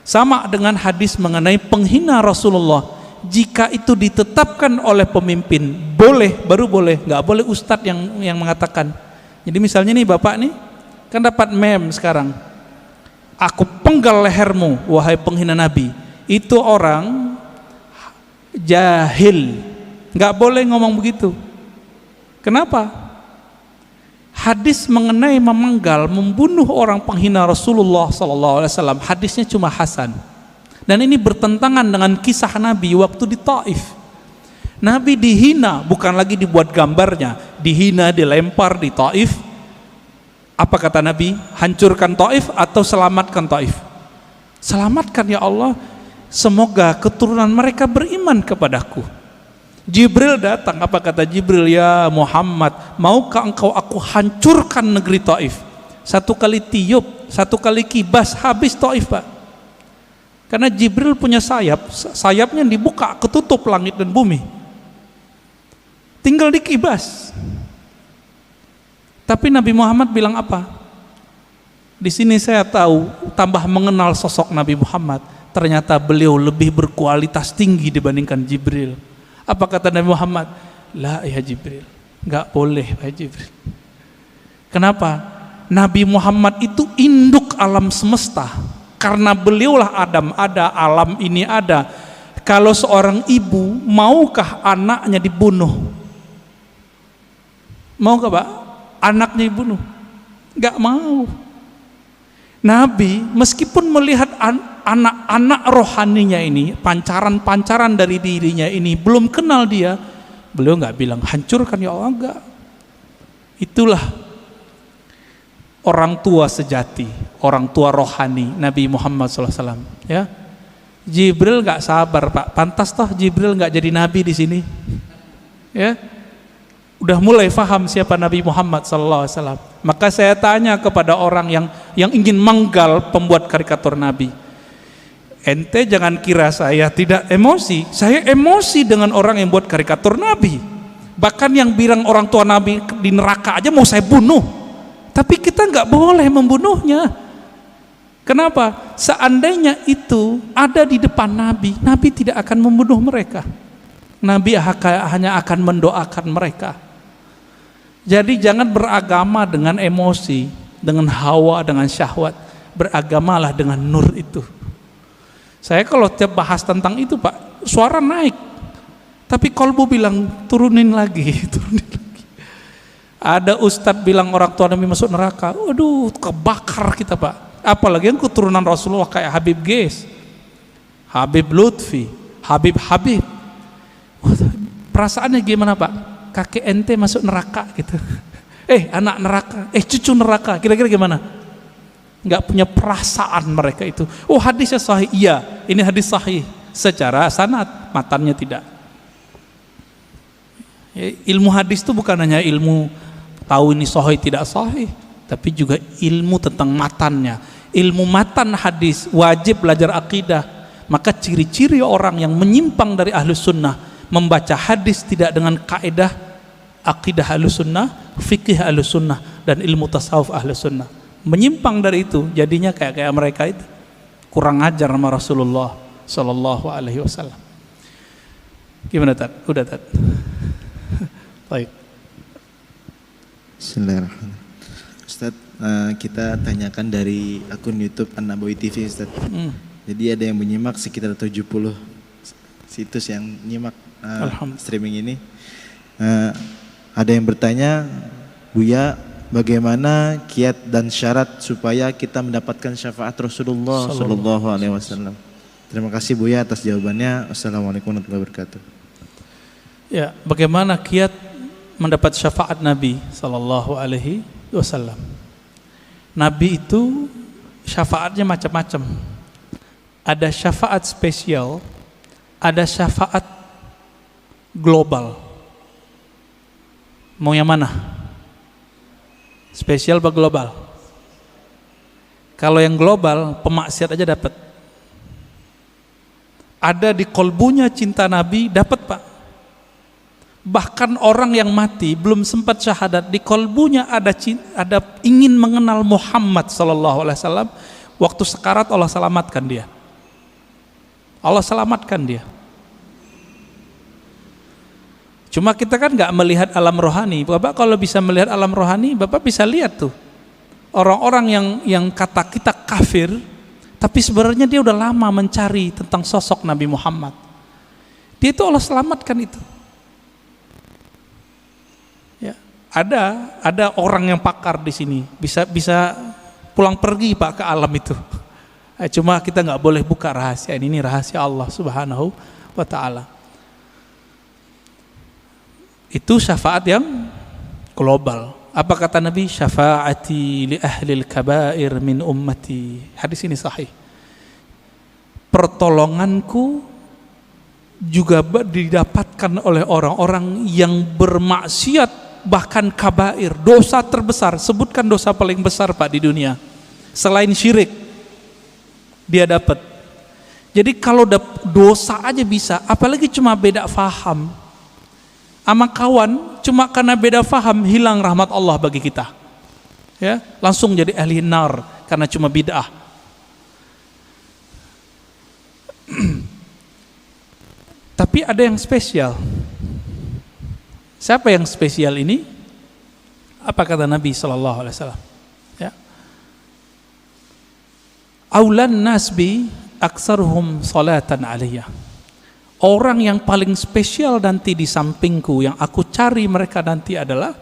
Sama dengan hadis mengenai penghina Rasulullah. Jika itu ditetapkan oleh pemimpin, boleh, baru boleh, nggak boleh ustadz yang mengatakan. Jadi misalnya nih bapak nih kan dapat meme sekarang, aku penggal lehermu wahai penghina Nabi. Itu orang jahil, nggak boleh ngomong begitu. Kenapa? hadis mengenai memenggal, membunuh orang penghina Rasulullah SAW, hadisnya cuma hasan. Dan ini bertentangan dengan kisah Nabi waktu di Taif. Nabi dihina, bukan lagi dibuat gambarnya, dihina, dilempar di Taif. Apa kata Nabi? Hancurkan Taif atau selamatkan Taif? Selamatkan ya Allah, semoga keturunan mereka beriman kepadaku. Jibril datang, apa kata Jibril? Ya Muhammad, maukah engkau aku hancurkan negeri Taif? Satu kali tiup, satu kali kibas, habis Taif, Pak. Karena Jibril punya sayap, sayapnya dibuka, ketutup langit dan bumi, tinggal dikibas. Tapi Nabi Muhammad bilang apa? Di sini saya tahu, tambah mengenal sosok Nabi Muhammad, ternyata beliau lebih berkualitas tinggi dibandingkan Jibril. Apa kata Nabi Muhammad? La ya Jibril, enggak boleh ya Jibril. Kenapa? Nabi Muhammad itu induk alam semesta. Karena beliaulah Adam ada, alam ini ada. Kalau seorang ibu, maukah anaknya dibunuh? Maukah Pak? Anaknya dibunuh? Enggak mau. Nabi meskipun melihat anak-anak rohaninya ini, pancaran-pancaran dari dirinya ini, belum kenal dia, beliau nggak bilang hancurkan ya Allah, enggak. Itulah orang tua sejati, orang tua rohani Nabi Muhammad SAW. Ya, Jibril nggak sabar Pak, pantas toh Jibril nggak jadi nabi di sini. Ya, udah mulai faham siapa Nabi Muhammad SAW. Maka saya tanya kepada orang yang ingin menggal pembuat karikatur Nabi, ente jangan kira saya tidak emosi. Saya emosi dengan orang yang buat karikatur Nabi. Bahkan yang bilang orang tua Nabi di neraka aja mau saya bunuh. Tapi kita nggak boleh membunuhnya. Kenapa? Seandainya itu ada di depan Nabi, Nabi tidak akan membunuh mereka. Nabi hanya akan mendoakan mereka. Jadi jangan beragama dengan emosi, dengan hawa, dengan syahwat. Beragamalah dengan nur itu. Saya kalau tiap bahas tentang itu Pak, suara naik. Tapi kolbu bilang turunin lagi, turunin lagi. Ada ustadz bilang orang tua Nabi masuk neraka. Aduh, kebakar kita Pak. Apalagi yang keturunan Rasulullah kayak Habib Ges, Habib Lutfi, Habib. Perasaannya gimana Pak? Kakek ente masuk neraka gitu. Anak neraka, cucu neraka, kira-kira gimana? Nggak punya perasaan mereka itu. Oh hadisnya sahih, iya ini hadis sahih secara sanad, matannya tidak. Ilmu hadis itu bukan hanya ilmu tahu ini sahih tidak sahih, tapi juga ilmu tentang matannya. Ilmu matan hadis wajib belajar akidah. Maka ciri-ciri orang yang menyimpang dari ahlus sunnah, membaca hadis tidak dengan kaidah akidah ahlus sunnah, fikih ahlus sunnah, dan ilmu tasawuf ahlus sunnah. Menyimpang dari itu, jadinya kayak mereka itu kurang ajar sama Rasulullah Sallallahu Alaihi Wasallam. Gimana Tad? Udah Tad? Baik. Bismillahirrahmanirrahim. Ustaz, kita tanyakan dari akun YouTube An-Nabawi TV Ustaz. Jadi ada yang menyimak sekitar 70 situs yang nyimak streaming ini. Ada yang bertanya, Buya, bagaimana kiat dan syarat supaya kita mendapatkan syafaat Rasulullah Sallallahu Alaihi Wasallam? Terima kasih Buya atas jawabannya. Assalamualaikum warahmatullahi wabarakatuh. Ya, bagaimana kiat mendapat syafaat Nabi Sallallahu Alaihi Wasallam? Nabi itu syafaatnya macam-macam. Ada syafaat spesial, ada syafaat global. Mau yang mana? Spesial atau global? Kalau yang global, pemaksiat aja dapat. Ada di kolbunya cinta Nabi, dapat Pak. Bahkan orang yang mati belum sempat syahadat, di kolbunya ada ingin mengenal Muhammad sallallahu alaihi wasallam. Waktu sekarat Allah selamatkan dia. Allah selamatkan dia. Cuma kita kan nggak melihat alam rohani. Bapak kalau bisa melihat alam rohani, Bapak bisa lihat tuh orang-orang yang kata kita kafir, tapi sebenarnya dia udah lama mencari tentang sosok Nabi Muhammad. Dia itu Allah selamatkan itu. Ya, Ada orang yang pakar di sini, bisa pulang pergi Pak ke alam itu. Cuma kita nggak boleh buka rahasia ini rahasia Allah Subhanahu wa taala. Itu syafaat yang global. Apa kata Nabi? Syafaati li ahlil kabair min ummati. Hadis ini sahih. Pertolonganku juga didapatkan oleh orang-orang yang bermaksiat, bahkan kabair, dosa terbesar. Sebutkan dosa paling besar Pak di dunia selain syirik, dia dapat. Jadi kalau dosa aja bisa, apalagi cuma beda faham sama kawan, cuma karena beda faham hilang rahmat Allah bagi kita, ya, langsung jadi ahli nar karena cuma bid'ah. Tapi ada yang spesial. Siapa yang spesial ini? Apa kata Nabi sallallahu alaihi wasallam? Ya. Aulan nasbi aktsaruhum salatan alaiya. Orang yang paling spesial nanti di sampingku, yang aku cari mereka nanti adalah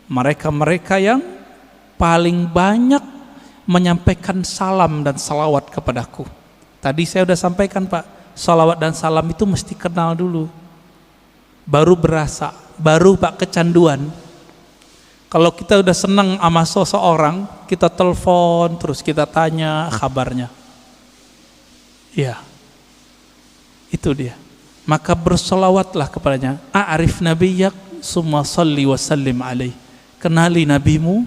mereka-mereka yang paling banyak menyampaikan salam dan salawat kepadaku. Tadi saya sudah sampaikan Pak, salawat dan salam itu mesti kenal dulu, baru berasa, baru Pak kecanduan. Kalau kita udah senang sama seseorang, kita telepon terus kita tanya kabarnya. Ya, itu dia. Maka bersolawatlah kepadanya. A'rif nabiyyak summa salli wa sallim alaih. Kenali nabimu,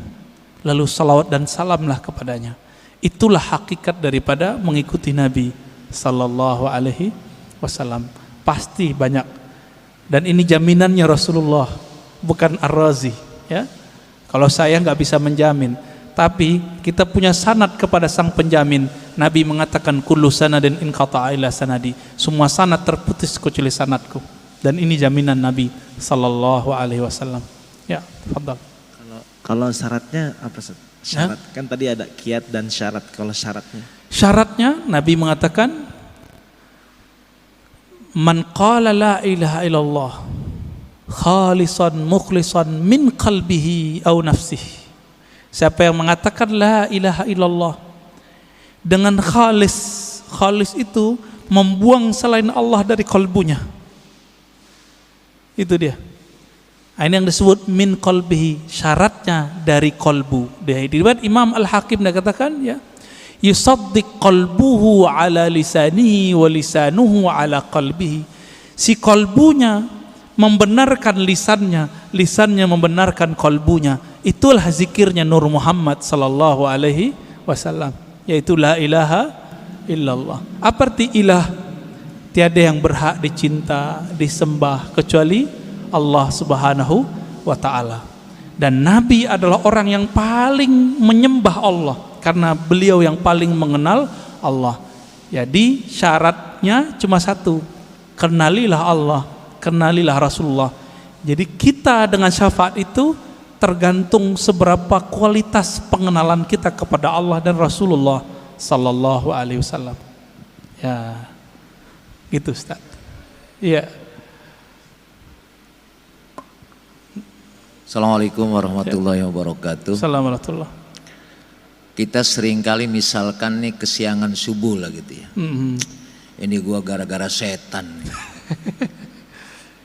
lalu salawat dan salamlah kepadanya. Itulah hakikat daripada mengikuti Nabi sallallahu alaihi wasallam. Pasti banyak. Dan ini jaminannya Rasulullah, bukan Ar-Razi, ya. Kalau saya nggak bisa menjamin, tapi kita punya sanad kepada sang penjamin. Nabi mengatakan kullu sanadin in qata'a ila sanadi. Semua sanad terputus kecuali sanadku. Dan ini jaminan Nabi sallallahu alaihi wasallam. Ya, tafadhal. Kalau syaratnya apa Ustaz? Syarat kan tadi ada kiat dan syarat. Kalau syaratnya Nabi mengatakan man qala la ilaha illallah khalisan mukhlisan min qalbihi aw nafsihi. Siapa yang mengatakan la ilaha illallah dengan khalis itu membuang selain Allah dari kalbunya, itu dia. Ini yang disebut min qalbihi, syaratnya dari kalbu. Di riwayat Imam Al-Hakim dia katakan, ya, yusaddiq qalbuhu ala lisanihi wa lisanuhu ala qalbihi. Si kalbunya membenarkan lisannya, lisannya membenarkan kalbunya. Itulah zikirnya Nur Muhammad sallallahu alaihi wasallam, yaitu la ilaha illallah. Apa arti ilah? Tiada yang berhak dicinta, disembah kecuali Allah Subhanahu wa taala. Dan Nabi adalah orang yang paling menyembah Allah karena beliau yang paling mengenal Allah. Jadi syaratnya cuma satu, kenalilah Allah, kenalilah Rasulullah. Jadi kita dengan syafaat itu tergantung seberapa kualitas pengenalan kita kepada Allah dan Rasulullah sallallahu alaihi wasallam. Ya. Gitu Ustaz. Iya. Assalamualaikum warahmatullahi wabarakatuh. Assalamualaikum. Kita seringkali misalkan nih kesiangan subuh lah gitu ya. Ini gua gara-gara setan.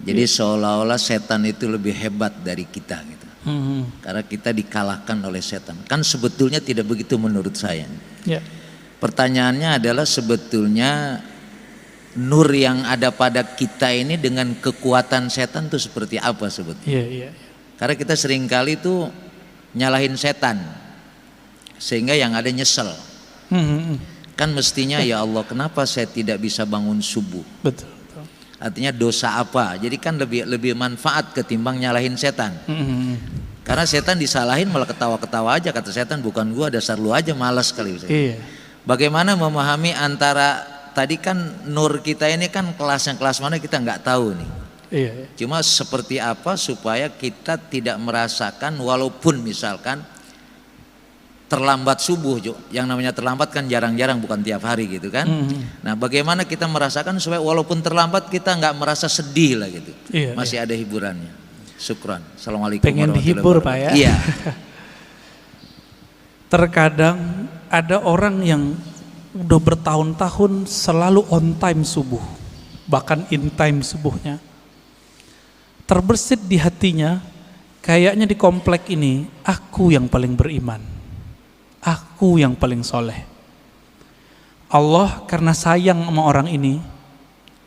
Jadi seolah-olah setan itu lebih hebat dari kita gitu. Karena kita dikalahkan oleh setan. Kan sebetulnya tidak begitu menurut saya. Ya. Pertanyaannya adalah sebetulnya nur yang ada pada kita ini dengan kekuatan setan itu seperti apa sebetulnya? Iya. Karena kita seringkali tuh nyalahin setan sehingga yang ada nyesel. Kan mestinya ya Allah, kenapa saya tidak bisa bangun subuh? Betul. Artinya dosa apa? Jadi kan lebih manfaat ketimbang nyalahin setan. Karena setan disalahin malah ketawa-ketawa aja, kata setan bukan gua, dasar lu aja malas kali. Iya. Bagaimana memahami antara tadi kan nur kita ini kan kelasnya kelas mana kita nggak tahu nih. Iya. Cuma seperti apa supaya kita tidak merasakan walaupun misalkan terlambat subuh, yang namanya terlambat kan jarang-jarang, bukan tiap hari gitu kan. Nah bagaimana kita merasakan supaya walaupun terlambat kita nggak merasa sedih lah gitu. Iya, masih ada hiburannya. Syukran. Assalamualaikum Pengen warahmatullahi dihibur, wabarakatuh. Pak, ya? Iya. Terkadang ada orang yang udah bertahun-tahun selalu on time subuh, bahkan in time subuhnya. Terbersit di hatinya, kayaknya di komplek ini aku yang paling beriman, aku yang paling soleh. Allah karena sayang sama orang ini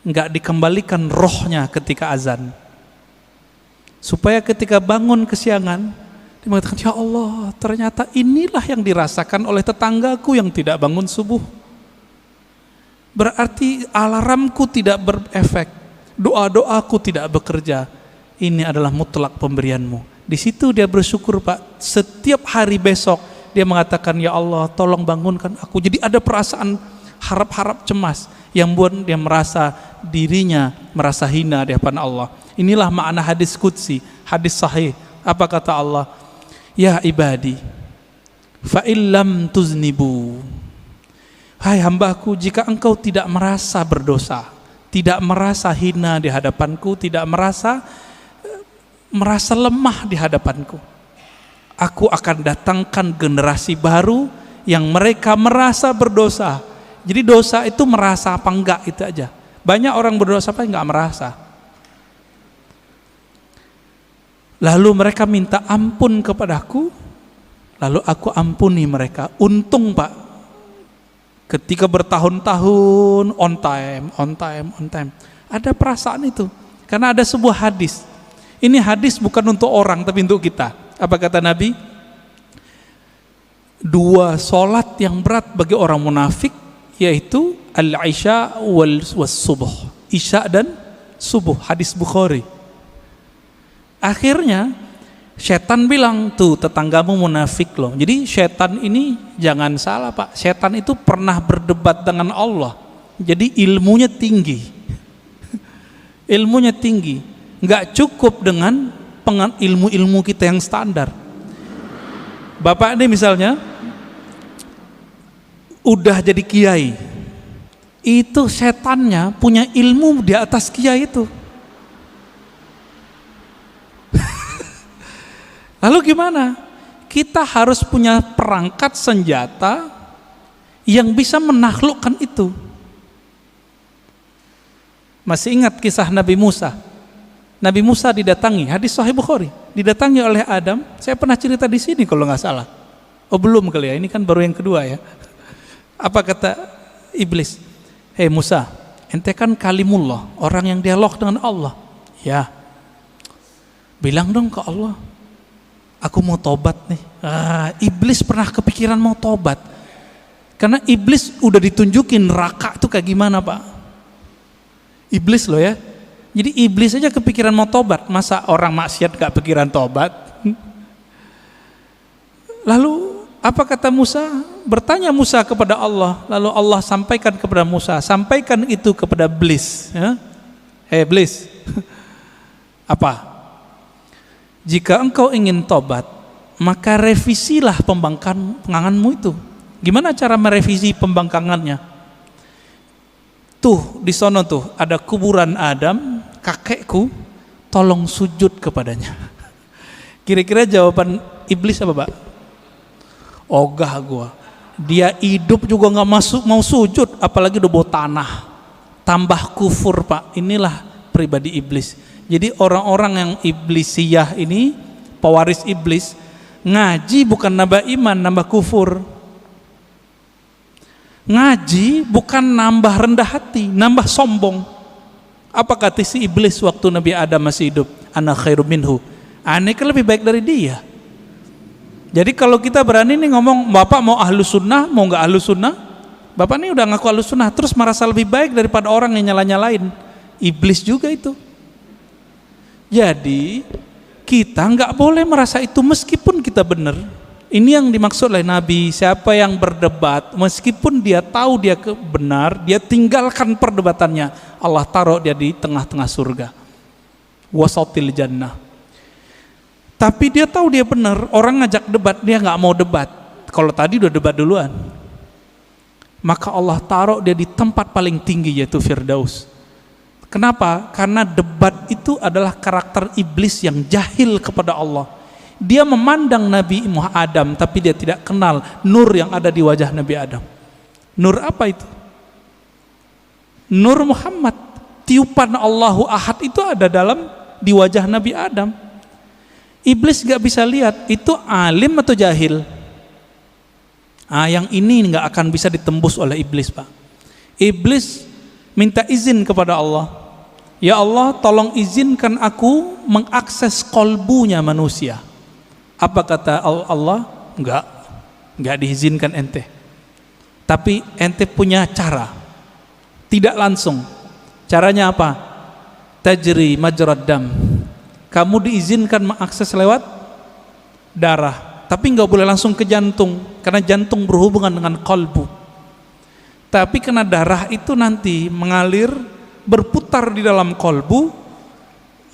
nggak dikembalikan rohnya ketika azan, supaya ketika bangun kesiangan dia mengatakan, ya Allah, ternyata inilah yang dirasakan oleh tetanggaku yang tidak bangun subuh. Berarti alarmku tidak berefek, doa-doaku tidak bekerja. Ini adalah mutlak pemberianmu. Di situ dia bersyukur, Pak. Setiap hari besok dia mengatakan, ya Allah, tolong bangunkan aku. Jadi ada perasaan harap-harap cemas yang buat dia merasa dirinya merasa hina di hadapan Allah. Inilah makna hadis qudsi, hadis sahih. Apa kata Allah? Ya ibadi, fa illam tuznibu. Hai hambaku, jika engkau tidak merasa berdosa, tidak merasa hina di hadapanku, tidak merasa lemah di hadapanku, aku akan datangkan generasi baru yang mereka merasa berdosa. Jadi dosa itu merasa apa enggak, itu aja. Banyak orang berdosa apa enggak merasa. Lalu mereka minta ampun kepadaku, lalu aku ampuni mereka. Untung, Pak, ketika bertahun-tahun on time, ada perasaan itu. Karena ada sebuah hadis. Ini hadis bukan untuk orang tapi untuk kita. Apa kata Nabi? 2 sholat yang berat bagi orang munafik, yaitu al-isya was subuh, isya dan subuh. Hadis Bukhari. Akhirnya setan bilang, tuh tetanggamu munafik loh. Jadi setan ini jangan salah, Pak, setan itu pernah berdebat dengan Allah. Jadi ilmunya tinggi. Ilmunya tinggi. Nggak cukup dengan ilmu-ilmu kita yang standar. Bapak ini misalnya udah jadi kiai, itu setannya punya ilmu di atas kiai itu. Lalu gimana? Kita harus punya perangkat senjata yang bisa menaklukkan itu. Masih ingat kisah Nabi Musa? Nabi Musa didatangi, hadis Sahih Bukhari, didatangi oleh Adam. Saya pernah cerita di sini kalau nggak salah. Oh belum kali ya, ini kan baru yang kedua ya. Apa kata iblis? Hei Musa, ente kan kalimullah, orang yang dialog dengan Allah. Ya, bilang dong ke Allah, aku mau tobat nih. Iblis pernah kepikiran mau tobat, karena iblis udah ditunjukin neraka itu kayak gimana, Pak. Iblis loh ya. Jadi iblis aja kepikiran mau tobat, masa orang maksiat gak pikiran tobat? Lalu apa kata Musa? Bertanya Musa kepada Allah, lalu Allah sampaikan kepada Musa, sampaikan itu kepada iblis. Ya? Hei iblis, apa? Jika engkau ingin tobat, maka revisilah pembangkanganmu itu. Gimana cara merevisi pembangkangannya? Tuh di sono tuh ada kuburan Adam, kakekku, tolong sujud kepadanya. Kira-kira jawaban iblis apa, Pak? Ogah gua. Dia hidup juga nggak mau sujud, apalagi udah bawa tanah. Tambah kufur, Pak. Inilah pribadi iblis. Jadi orang-orang yang iblisiyah ini, pewaris iblis, ngaji bukan nambah iman, nambah kufur. Ngaji bukan nambah rendah hati, nambah sombong. Apa kata si iblis waktu Nabi Adam masih hidup? Ana khairum minhu. Aneh kan lebih baik dari dia. Jadi kalau kita berani nih ngomong, Bapak mau ahlus sunnah, mau nggak ahlus sunnah? Bapak nih udah ngaku ahlus sunnah, terus merasa lebih baik daripada orang yang nyala-nyalain. Iblis juga itu. Jadi kita nggak boleh merasa itu meskipun kita benar. Ini yang dimaksud oleh Nabi, siapa yang berdebat meskipun dia tahu dia benar, dia tinggalkan perdebatannya, Allah taruh dia di tengah-tengah surga, wasatil jannah. Tapi dia tahu dia benar, orang ngajak debat dia nggak mau debat. Kalau tadi udah debat duluan, maka Allah taruh dia di tempat paling tinggi yaitu Firdaus. Kenapa? Karena debat itu adalah karakter iblis yang jahil kepada Allah. Dia memandang Nabi Muhammad Adam, tapi dia tidak kenal nur yang ada di wajah Nabi Adam. Nur apa itu? Nur Muhammad. Tiupan Allahu Ahad itu ada di wajah Nabi Adam. Iblis gak bisa lihat itu alim atau jahil. Yang ini gak akan bisa ditembus oleh iblis, Pak. Iblis minta izin kepada Allah. Ya Allah, tolong izinkan aku mengakses kolbunya manusia. Apa kata Allah? Enggak diizinkan ente. Tapi ente punya cara. Tidak langsung. Caranya apa? Tajri majrad dam. Kamu diizinkan mengakses lewat darah, tapi enggak boleh langsung ke jantung, karena jantung berhubungan dengan kolbu. Tapi karena darah itu nanti mengalir, berputar di dalam kolbu,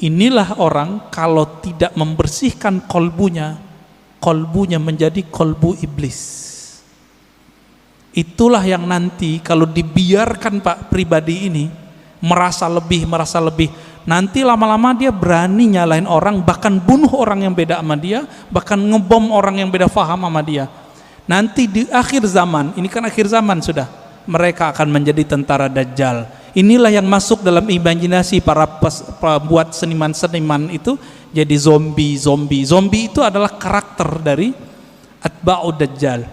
inilah orang kalau tidak membersihkan kolbunya menjadi kolbu iblis. Itulah yang nanti kalau dibiarkan Pak pribadi ini merasa lebih, nanti lama-lama dia berani nyalain orang, bahkan bunuh orang yang beda sama dia, bahkan ngebom orang yang beda faham sama dia. Nanti di akhir zaman, ini kan akhir zaman sudah, mereka akan menjadi tentara Dajjal. Inilah yang masuk dalam imajinasi para pembuat seniman-seniman itu, jadi zombie. Zombie itu adalah karakter dari atba'ud Dajjal.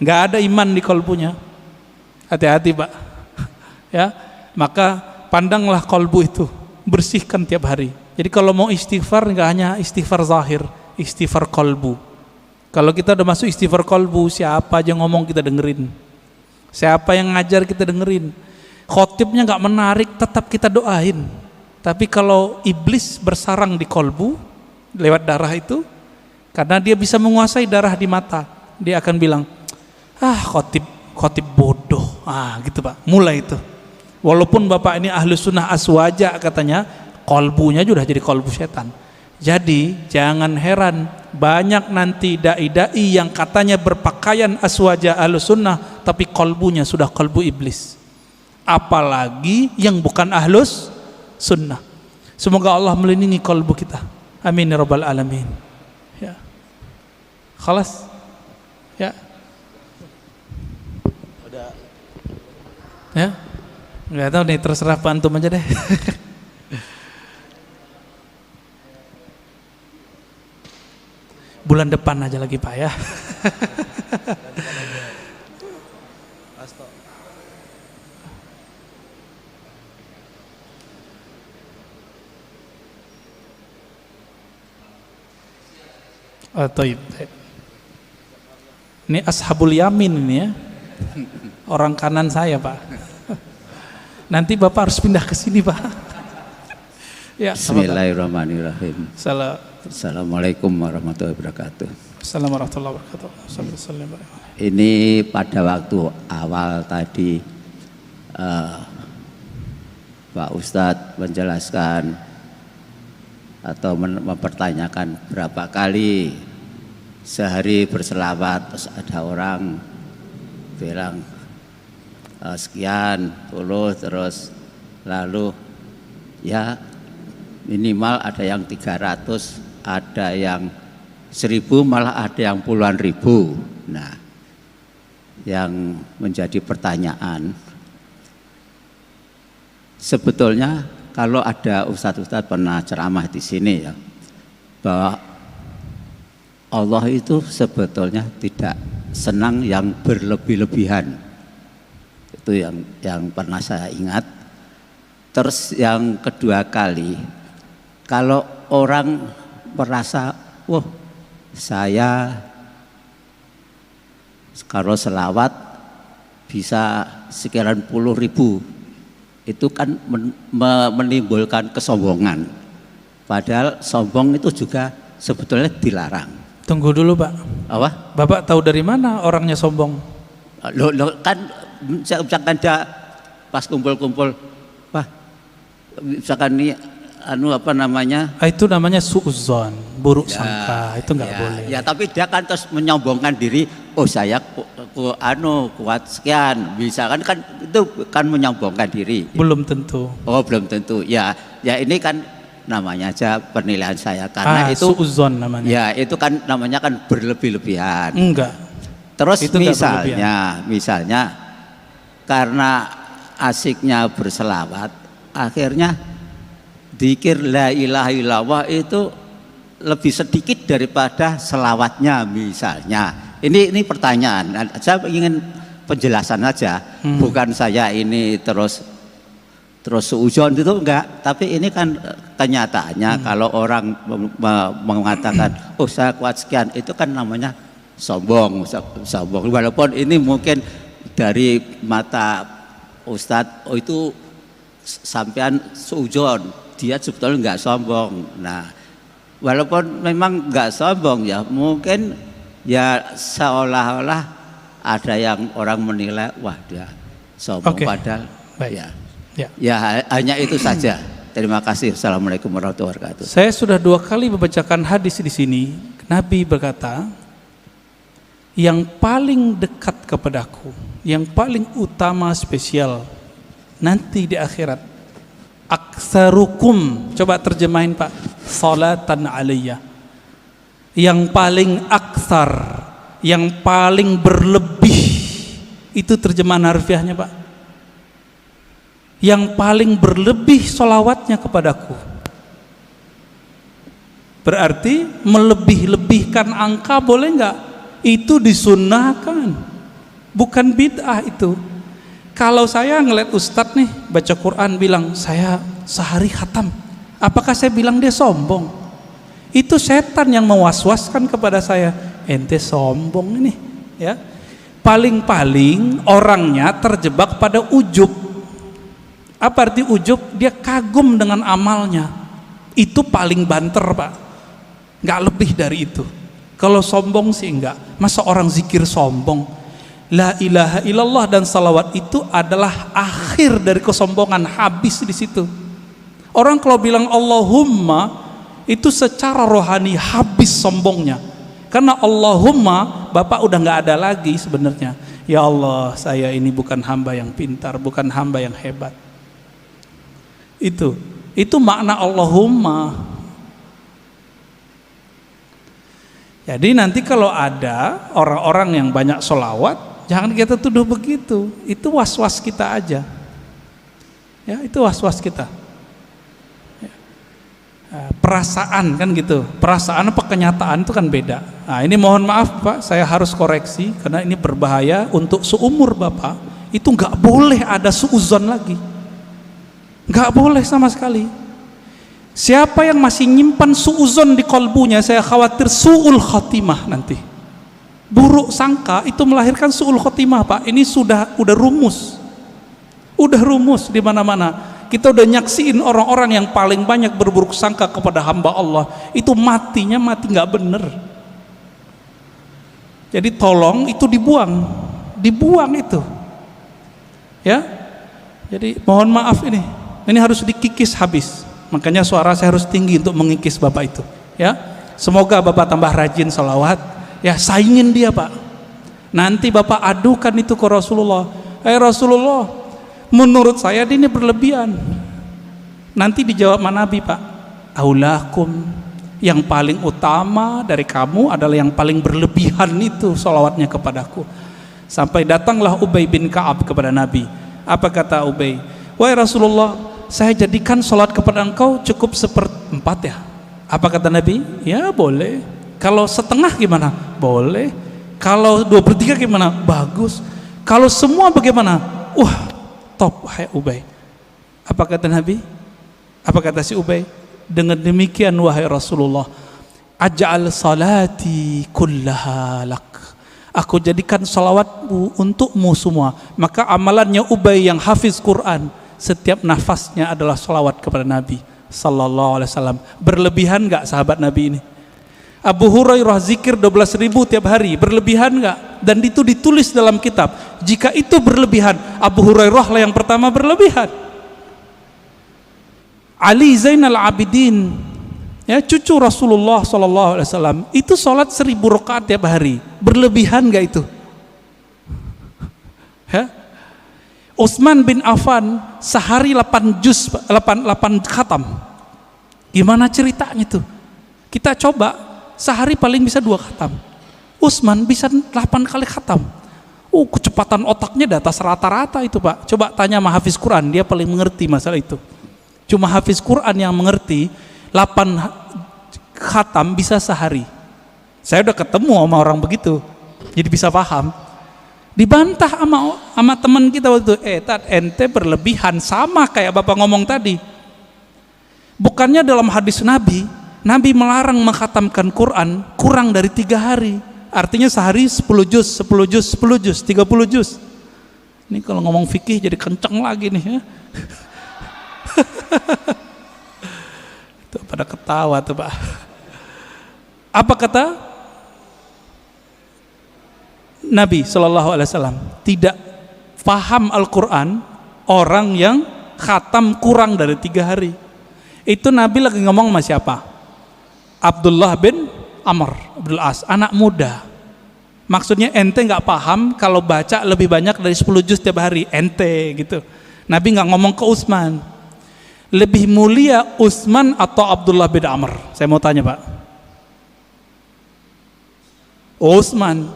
Nggak ada iman di kolbunya. Hati-hati Pak. Ya, maka pandanglah kolbu itu, bersihkan tiap hari. Jadi kalau mau istighfar nggak hanya istighfar zahir, istighfar kolbu. Kalau kita udah masuk istighfar kolbu, siapa aja ngomong kita dengerin, siapa yang ngajar kita dengerin, khotibnya nggak menarik tetap kita doain. Tapi kalau iblis bersarang di kolbu lewat darah itu, karena dia bisa menguasai darah di mata, dia akan bilang, khotib bodoh, gitu Pak. Mulai itu. Walaupun Bapak ini ahli sunnah aswaja katanya, kolbunya sudah jadi kolbu setan. Jadi jangan heran banyak nanti dai-dai yang katanya berpakaian aswaja ahli sunnah, tapi kolbunya sudah kolbu iblis. Apalagi yang bukan ahlus sunnah. Semoga Allah melindungi kolbu kita. Amin ya rabbal alamin. Ya. Khalas. Ya. Ya. Nggak tahu nih, terserah Pak Antum aja deh. Bulan depan aja lagi Pak ya. Taib. Ini ashabul yamin ini ya. Orang kanan saya Pak. Nanti Bapak harus pindah ke sini Pak. Ya, Bismillahirrahmanirrahim. Assalamualaikum warahmatullahi wabarakatuh. Assalamualaikum warahmatullahi wabarakatuh. Ini pada waktu awal tadi Pak Ustadz menjelaskan atau mempertanyakan berapa kali sehari berselawat, terus ada orang bilang sekian puluh, terus lalu ya minimal ada yang 300, ada yang 1000, malah ada yang puluhan ribu. Nah, yang menjadi pertanyaan, sebetulnya kalau ada ustadz-ustadz pernah ceramah di sini ya, bahwa Allah itu sebetulnya tidak senang yang berlebih-lebihan. Itu yang pernah saya ingat. Terus yang kedua kali, kalau orang merasa, wah saya kalau selawat bisa sekian puluh ribu, itu kan menimbulkan kesombongan. Padahal sombong itu juga sebetulnya dilarang. Tunggu dulu Pak. Apa? Bapak tahu dari mana orangnya sombong? Lo kan misalkan dia pas kumpul-kumpul, Pak, misalkan ini apa namanya? Itu namanya suudzon, buruk sangka. Itu nggak boleh. Ya, tapi dia kan terus menyombongkan diri, oh saya kuat sekian, misalkan kan itu kan menyombongkan diri. Belum tentu. Oh belum tentu. Ya ini kan namanya aja penilaian saya karena itu suudzon namanya. Ya itu kan namanya kan berlebih-lebihan. Enggak. Terus itu misalnya karena asiknya berselawat, akhirnya dzikir la ilaha illallah itu lebih sedikit daripada selawatnya misalnya. Ini pertanyaan. Saya ingin penjelasan aja, bukan saya ini terus suudzon itu enggak, tapi ini kan kenyataannya kalau orang mengatakan oh saya kuat sekian, itu kan namanya sombong. Walaupun ini mungkin dari mata Ustadz itu sampean suudzon, dia sebetulnya enggak sombong. Nah, walaupun memang enggak sombong ya, mungkin ya seolah-olah ada yang orang menilai wah dia sombong, padahal ya hanya itu saja. Terima kasih. Assalamualaikum warahmatullahi wabarakatuh. Saya sudah 2 kali membacakan hadis di sini. Nabi berkata, yang paling dekat kepadaku, yang paling utama spesial nanti di akhirat, aktsarukum, coba terjemahin Pak, salatan alayya. Yang paling aksar, yang paling berlebih, itu terjemahan harfiahnya Pak. Yang paling berlebih sholawatnya kepadaku. Berarti melebih-lebihkan angka boleh enggak? Itu disunnahkan, bukan bid'ah itu. Kalau saya ngeliat ustadz nih baca Quran bilang saya sehari khatam, apakah saya bilang dia sombong? Itu setan yang mewaswaskan kepada saya, ente sombong ini ya. Paling-paling orangnya terjebak pada ujub. Apa arti ujub? Dia kagum dengan amalnya. Itu paling banter Pak, nggak lebih dari itu. Kalau sombong sih enggak. Masa orang zikir sombong? La ilaha illallah dan salawat itu adalah akhir dari kesombongan, habis di situ. Orang kalau bilang Allahumma itu secara rohani habis sombongnya. Karena Allahumma Bapak udah nggak ada lagi sebenarnya. Ya Allah, saya ini bukan hamba yang pintar, bukan hamba yang hebat. Itu makna Allahumma. Jadi nanti kalau ada orang-orang yang banyak sholawat, jangan kita tuduh begitu. Itu was-was kita aja. Ya, itu was-was kita. Ya. Perasaan kan gitu. Perasaan apa kenyataan itu kan beda. Nah, ini mohon maaf Pak, saya harus koreksi karena ini berbahaya untuk seumur Bapak. Itu nggak boleh ada suudzon lagi. Nggak boleh sama sekali. Siapa yang masih nyimpan suudzon di kolbunya, saya khawatir su'ul khotimah nanti. Buruk sangka itu melahirkan su'ul khotimah Pak. Ini udah rumus. Udah rumus di mana-mana. Kita udah nyaksiin orang-orang yang paling banyak berburuk sangka kepada hamba Allah, itu matinya mati nggak bener. Jadi tolong itu dibuang itu. Ya. Jadi mohon maaf ini harus dikikis habis. Makanya suara saya harus tinggi untuk mengikis Bapak itu ya. Semoga Bapak tambah rajin sholawat ya, saingin dia Pak. Nanti Bapak adukan itu ke Rasulullah, Rasulullah menurut saya ini berlebihan. Nanti dijawab Nabi Pak, aulakum, yang paling utama dari kamu adalah yang paling berlebihan itu sholawatnya kepadaku. Sampai datanglah Ubay bin Ka'ab kepada Nabi. Apa kata Ubay? Wahai Rasulullah, saya jadikan sholat kepada engkau cukup 1/4 ya. Apa kata Nabi? Ya boleh. Kalau setengah gimana? Boleh. Kalau 2/3 gimana? Bagus. Kalau semua bagaimana? Wah, top, hai Ubay. Apa kata Nabi? Apa kata si Ubay? Dengan demikian wahai Rasulullah, aj'al salati kullaha lak. Aku jadikan salawatmu untukmu semua. Maka amalannya Ubay yang hafiz Quran, setiap nafasnya adalah salawat kepada Nabi sallallahu alaihi wasallam. Berlebihan enggak sahabat Nabi ini? Abu Hurairah zikir 12.000 tiap hari, berlebihan enggak? Dan itu ditulis dalam kitab. Jika itu berlebihan, Abu Hurairah lah yang pertama berlebihan. Ali Zainal Abidin ya cucu Rasulullah SAW itu sholat 1000 rakaat tiap hari. Berlebihan gak itu? Ya. Utsman bin Affan sehari 8 khatam. Gimana ceritanya tuh? Kita coba sehari paling bisa 2 khatam. Utsman bisa 8 kali khatam. Kecepatan otaknya di atas rata-rata itu, Pak. Coba tanya sama hafiz Quran, dia paling mengerti masalah itu. Cuma hafiz Quran yang mengerti 8 khatam bisa sehari. Saya udah ketemu sama orang begitu, jadi bisa paham. Dibantah sama teman kita waktu itu, ente berlebihan, sama kayak Bapak ngomong tadi. Bukannya dalam hadis Nabi melarang mengkhatamkan Quran kurang dari 3 hari. Artinya sehari 10 juz, 10 juz, 10 juz, 30 juz. Ini kalau ngomong fikih jadi kenceng lagi nih ya. Itu pada ketawa tuh, Pak. Apa kata Nabi SAW? Tidak paham Al-Quran orang yang khatam kurang dari 3 hari. Itu Nabi lagi ngomong sama siapa? Abdullah bin Amr Abdul As, anak muda. Maksudnya ente nggak paham kalau baca lebih banyak dari 10 juz tiap hari, ente gitu. Nabi nggak ngomong ke Utsman. Lebih mulia Utsman atau Abdullah bin Amr? Saya mau tanya, Pak. Utsman.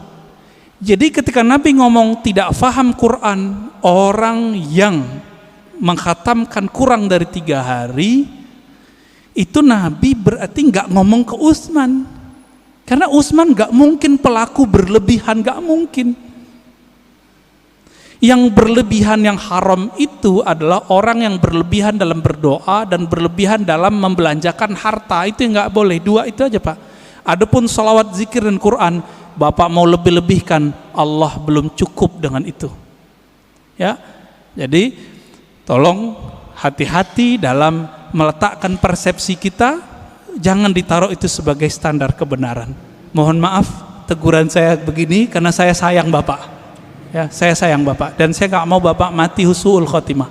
Jadi ketika Nabi ngomong tidak faham Quran orang yang mengkhatamkan kurang dari 3 hari, itu Nabi berarti nggak ngomong ke Utsman. Karena Utsman gak mungkin pelaku berlebihan, gak mungkin. Yang berlebihan yang haram itu adalah orang yang berlebihan dalam berdoa dan berlebihan dalam membelanjakan harta. Itu yang gak boleh. 2 itu aja, Pak. Adapun salawat, zikir dan Quran, Bapak mau lebih-lebihkan, Allah belum cukup dengan itu. Ya, jadi tolong hati-hati dalam meletakkan persepsi kita. Jangan ditaruh itu sebagai standar kebenaran. Mohon maaf teguran saya begini karena saya sayang Bapak. Ya, saya sayang Bapak dan saya nggak mau Bapak mati husnul khotimah.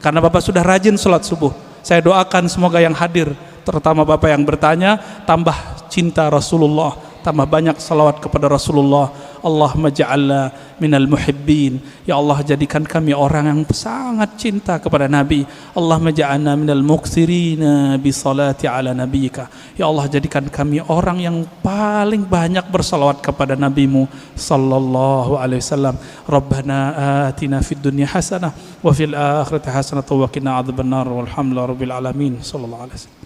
Karena Bapak sudah rajin sholat subuh. Saya doakan semoga yang hadir, terutama Bapak yang bertanya, tambah cinta Rasulullah, tambah banyak salawat kepada Rasulullah. Allahumma ja'alna minal muhibbin. Ya Allah, jadikan kami orang yang sangat cinta kepada Nabi. Allahumma ja'alna minal muqsirina bi salati ala nabiyyika. Ya Allah, jadikan kami orang yang paling banyak bersalawat kepada Nabimu sallallahu alaihi wasallam. Rabbana atina fid dunya hasanah wa fil akhirati hasanah wa qina adzabannar. Walhamdulillahi rabbil alamin. Sallallahu alaihi wasallam.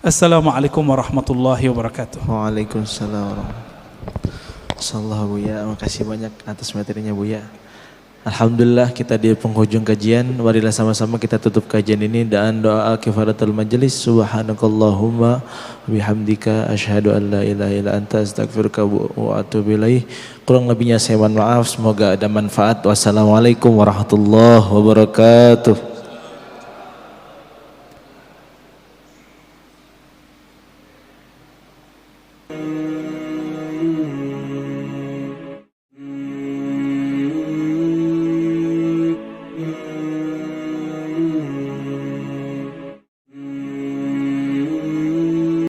Assalamualaikum warahmatullahi wabarakatuh. Waalaikumsalam warahmatullahi wabarakatuh. Buya, makasih banyak atas materinya Buya. Alhamdulillah kita di penghujung kajian. Marilah sama-sama kita tutup kajian ini dengan doa kifaratul majelis. Subhanakallahumma bihamdika asyhadu an la ilaha illa anta astaghfiruka wa atubu ilaih. Kurang lebihnya saya mohon maaf. Semoga ada manfaat. Wassalamualaikum warahmatullahi wabarakatuh.